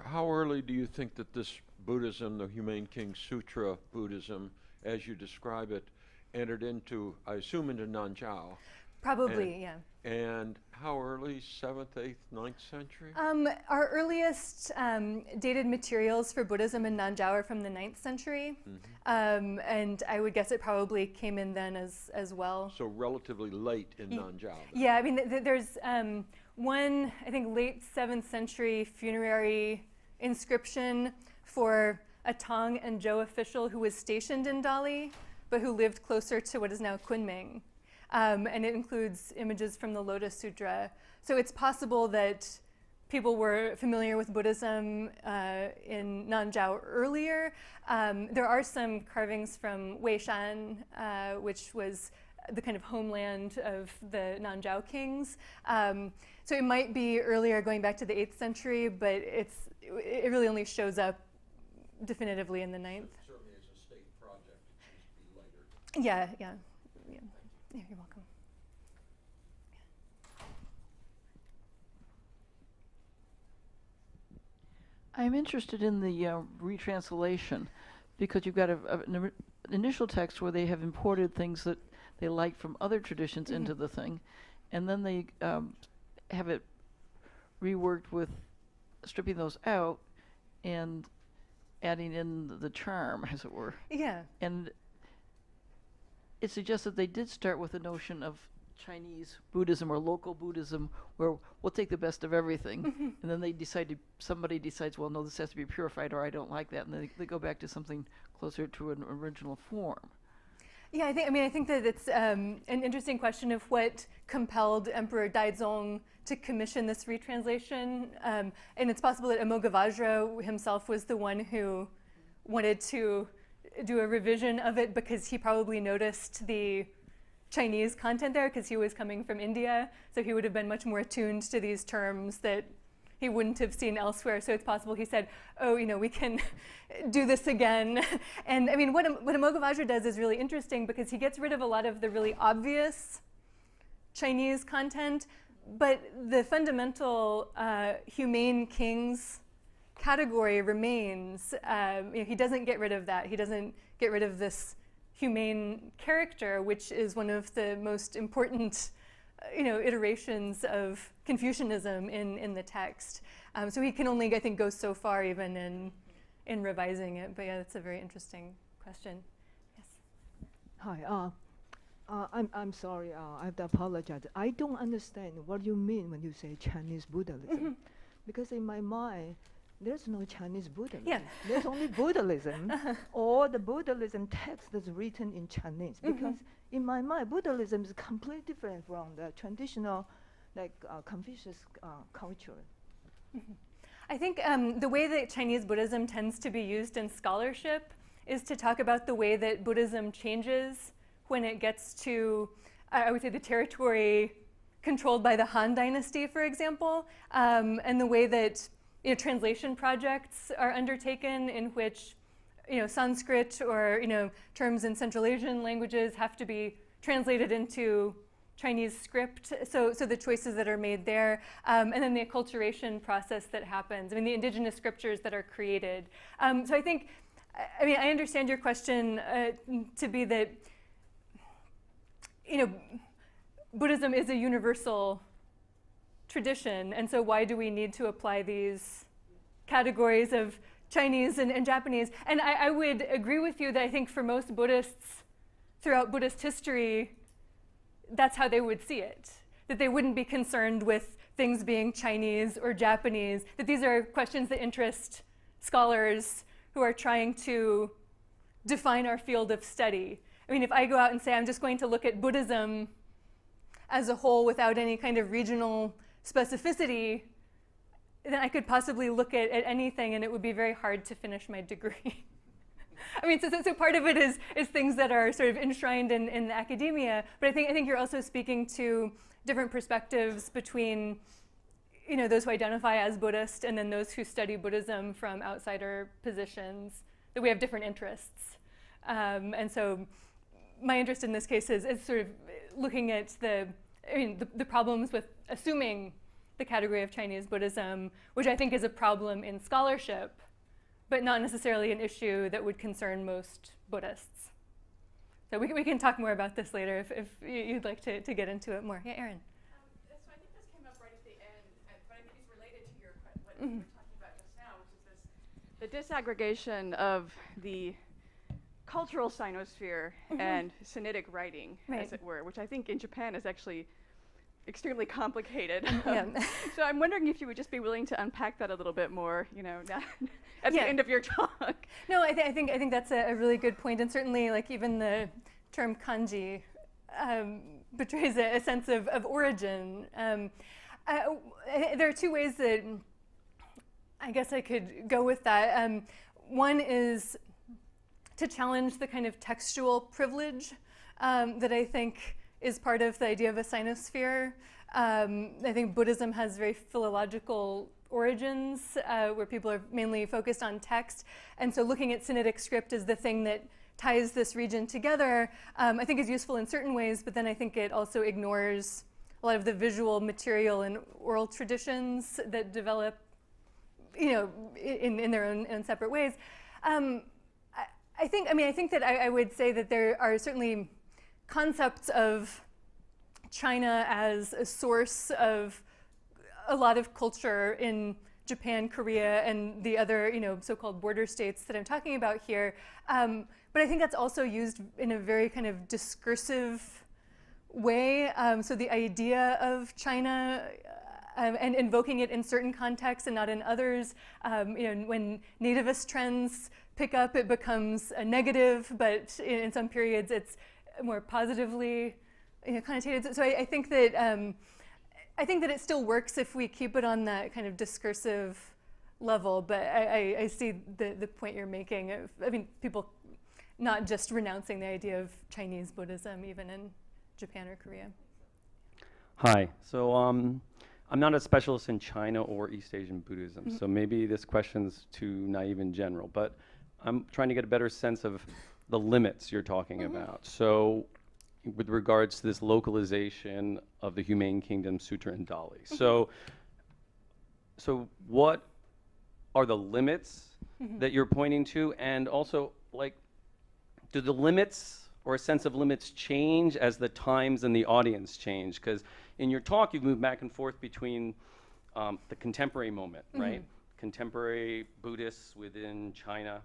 how early do you think that this Buddhism, the Humane Kings Sutra Buddhism, as you describe it, entered into, I assume, into Nanjiao? Probably, yeah. And how early? 7th, 8th, 9th century? Our earliest dated materials for Buddhism in Nanjiao are from the 9th century. And I would guess it probably came in then as well. So relatively late in Nanjiao. Then. Yeah, I mean, there's one, I think, late 7th century funerary inscription for a Tang and Zhou official who was stationed in Dali, but who lived closer to what is now Kunming. And it includes images from the Lotus Sutra. So it's possible that people were familiar with Buddhism in Nanjiao earlier. There are some carvings from Weishan, which was the kind of homeland of the Nanjiao kings. So it might be earlier, going back to the 8th century, but it really only shows up definitively in the 9th. Certainly as a state project, it seems to be later. Yeah, yeah. Yeah, you're welcome. I'm interested in the retranslation because you've got an initial text where they have imported things that they like from other traditions into the thing, and then they have it reworked with stripping those out and adding in the charm, as it were. Yeah. And it suggests that they did start with the notion of Chinese Buddhism or local Buddhism, where we'll take the best of everything, and then somebody decides, well, no, this has to be purified, or I don't like that, and they go back to something closer to an original form. Yeah, I think that it's an interesting question of what compelled Emperor Daizong to commission this retranslation, and it's possible that Amoghavajra himself was the one who wanted to do a revision of it because he probably noticed the Chinese content there because he was coming from India, so he would have been much more attuned to these terms that he wouldn't have seen elsewhere. So it's possible he said, oh, we can do this again. And I mean, what Amoghavajra does is really interesting because he gets rid of a lot of the really obvious Chinese content, but the fundamental Humane Kings category remains. He doesn't get rid of that. He doesn't get rid of this humane character, which is one of the most important iterations of Confucianism in the text. So he can only, I think, go so far even in revising it. But yeah, that's a very interesting question. Yes. Hi. I'm sorry. I have to apologize. I don't understand what you mean when you say Chinese Buddhism, because in my mind, there's no Chinese Buddhism. Yeah. There's only Buddhism, or the Buddhism text that's written in Chinese. Because in my mind, Buddhism is completely different from the traditional, Confucius culture. I think the way that Chinese Buddhism tends to be used in scholarship is to talk about the way that Buddhism changes when it gets to, I would say, the territory controlled by the Han Dynasty, for example, and the way that translation projects are undertaken in which Sanskrit or terms in Central Asian languages have to be translated into Chinese script. So the choices that are made there, and then the acculturation process that happens. I mean, the indigenous scriptures that are created. So I think, I understand your question to be that Buddhism is a universal tradition, and so why do we need to apply these categories of Chinese and Japanese? And I would agree with you that I think for most Buddhists throughout Buddhist history, that's how they would see it, that they wouldn't be concerned with things being Chinese or Japanese, that these are questions that interest scholars who are trying to define our field of study. I mean, if I go out and say I'm just going to look at Buddhism as a whole without any kind of regional specificity, then I could possibly look at anything and it would be very hard to finish my degree. I mean, so part of it is things that are sort of enshrined in academia, but I think you're also speaking to different perspectives between those who identify as Buddhist and then those who study Buddhism from outsider positions. that we have different interests. And so my interest in this case is sort of looking at the problems with assuming the category of Chinese Buddhism, which I think is a problem in scholarship, but not necessarily an issue that would concern most Buddhists. So we can talk more about this later if you'd like to get into it more. Yeah, Erin. So I think this came up right at the end, but I think it's related to what you were talking about just now, which is the disaggregation of the cultural sinosphere and Sinitic writing, as it were, which I think in Japan is actually extremely complicated. So I'm wondering if you would just be willing to unpack that a little bit more, now at the end of your talk. No, I think that's a really good point, and certainly like even the term kanji betrays a sense of origin. There are two ways that I guess I could go with that. One is to challenge the kind of textual privilege that I think is part of the idea of a sinosphere. I think Buddhism has very philological origins where people are mainly focused on text. And so looking at Sinitic script as the thing that ties this region together, I think is useful in certain ways, but then I think it also ignores a lot of the visual material and oral traditions that develop, in their own separate ways. I think that I would say that there are certainly concepts of China as a source of a lot of culture in Japan, Korea, and the other, so-called border states that I'm talking about here. But I think that's also used in a very kind of discursive way. So the idea of China and invoking it in certain contexts and not in others. When nativist trends pick up, it becomes a negative, but in some periods it's more positively connotated. So I think that it still works if we keep it on that kind of discursive level. But I see the point you're making of, people not just renouncing the idea of Chinese Buddhism, even in Japan or Korea. Hi. So I'm not a specialist in China or East Asian Buddhism, so maybe this question's too naive in general, but I'm trying to get a better sense of the limits you're talking about. So with regards to this localization of the Humane Kingdom, Sutra, and Dali. So what are the limits that you're pointing to? And also, do the limits or a sense of limits change as the times and the audience change? Because in your talk, you've moved back and forth between the contemporary moment, right? Contemporary Buddhists within China,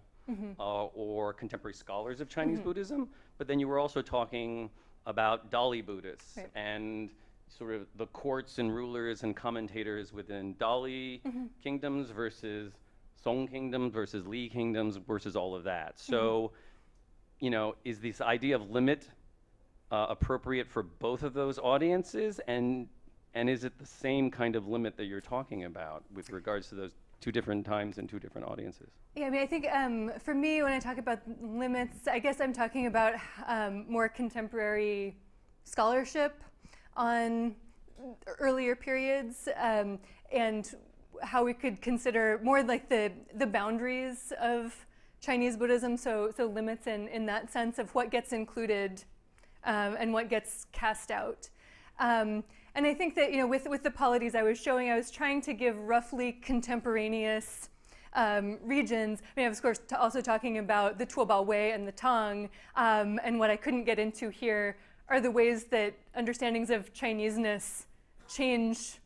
or contemporary scholars of Chinese Buddhism. But then you were also talking about Dali Buddhists and sort of the courts and rulers and commentators within Dali kingdoms versus Song kingdoms versus Li kingdoms versus all of that. So, is this idea of limit appropriate for both of those audiences? And is it the same kind of limit that you're talking about with regards to those two different times and two different audiences? Yeah, I think for me, when I talk about limits, I guess I'm talking about more contemporary scholarship on earlier periods and how we could consider more like the boundaries of Chinese Buddhism, so limits in that sense of what gets included and what gets cast out. And I think that, with the polities I was trying to give roughly contemporaneous regions. I was, of course, also talking about the Tuobao Wei and the Tang, and what I couldn't get into here are the ways that understandings of Chineseness change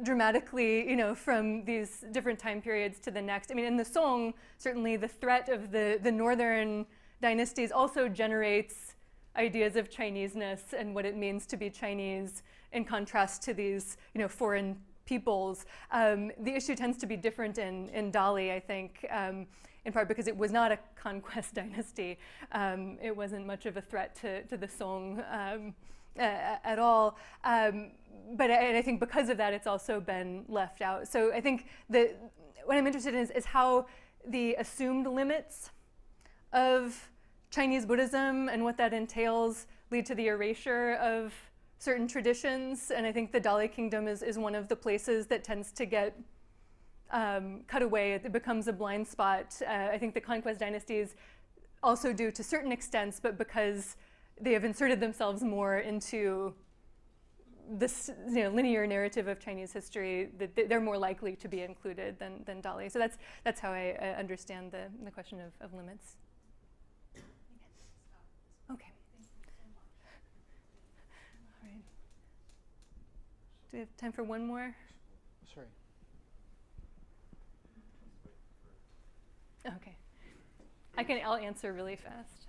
dramatically, from these different time periods to the next. In the Song, certainly the threat of the northern dynasties also generates ideas of Chineseness and what it means to be Chinese in contrast to these, foreign peoples. The issue tends to be different in Dali, I think, in part because it was not a conquest dynasty. It wasn't much of a threat to the Song at all. But I think because of that, it's also been left out. So I think what I'm interested in is how the assumed limits of Chinese Buddhism and what that entails lead to the erasure of certain traditions. And I think the Dali Kingdom is one of the places that tends to get cut away. It becomes a blind spot. I think the conquest dynasties also do to certain extents, but because they have inserted themselves more into this linear narrative of Chinese history, that they're more likely to be included than Dali. So that's how I understand the question of limits. Okay. All right. Do we have time for one more? Sorry. Okay. I'll answer really fast.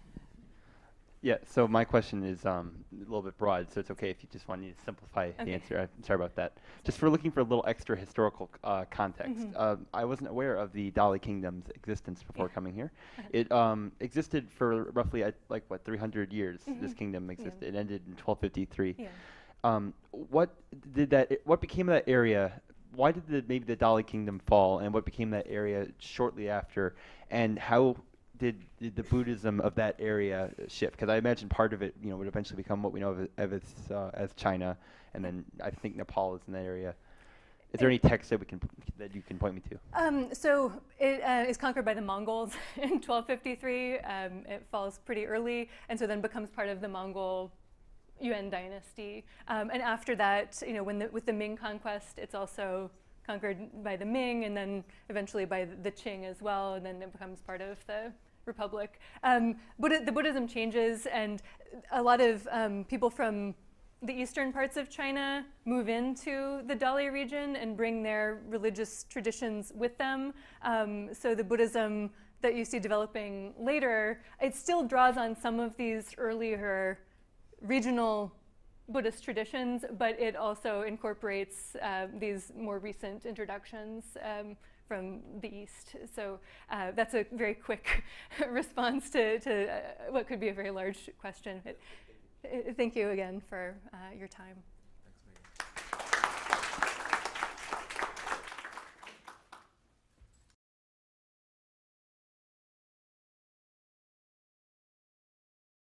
Yeah, so my question is a little bit broad, so it's okay if you just want me to simplify the answer. I'm sorry about that. Just for looking for a little extra historical context. I wasn't aware of the Dali Kingdom's existence before coming here. It existed for roughly, 300 years, this kingdom existed. It ended in 1253. Yeah. What became of that area? Why did maybe the Dali Kingdom fall, and what became that area shortly after? And how did the Buddhism of that area shift? Because I imagine part of it, would eventually become what we know of as China, and then I think Nepal is in that area. Is there any text that you can point me to? So it is conquered by the Mongols in 1253. It falls pretty early, and so then becomes part of the Mongol Yuan dynasty. And after that, with the Ming conquest, it's also conquered by the Ming, and then eventually by the Qing as well, and then it becomes part of the Republic. The Buddhism changes, and a lot of people from the eastern parts of China move into the Dali region and bring their religious traditions with them. So the Buddhism that you see developing later, it still draws on some of these earlier regional Buddhist traditions, but it also incorporates these more recent introductions from the East. So that's a very quick response to what could be a very large question. Thank you again for your time.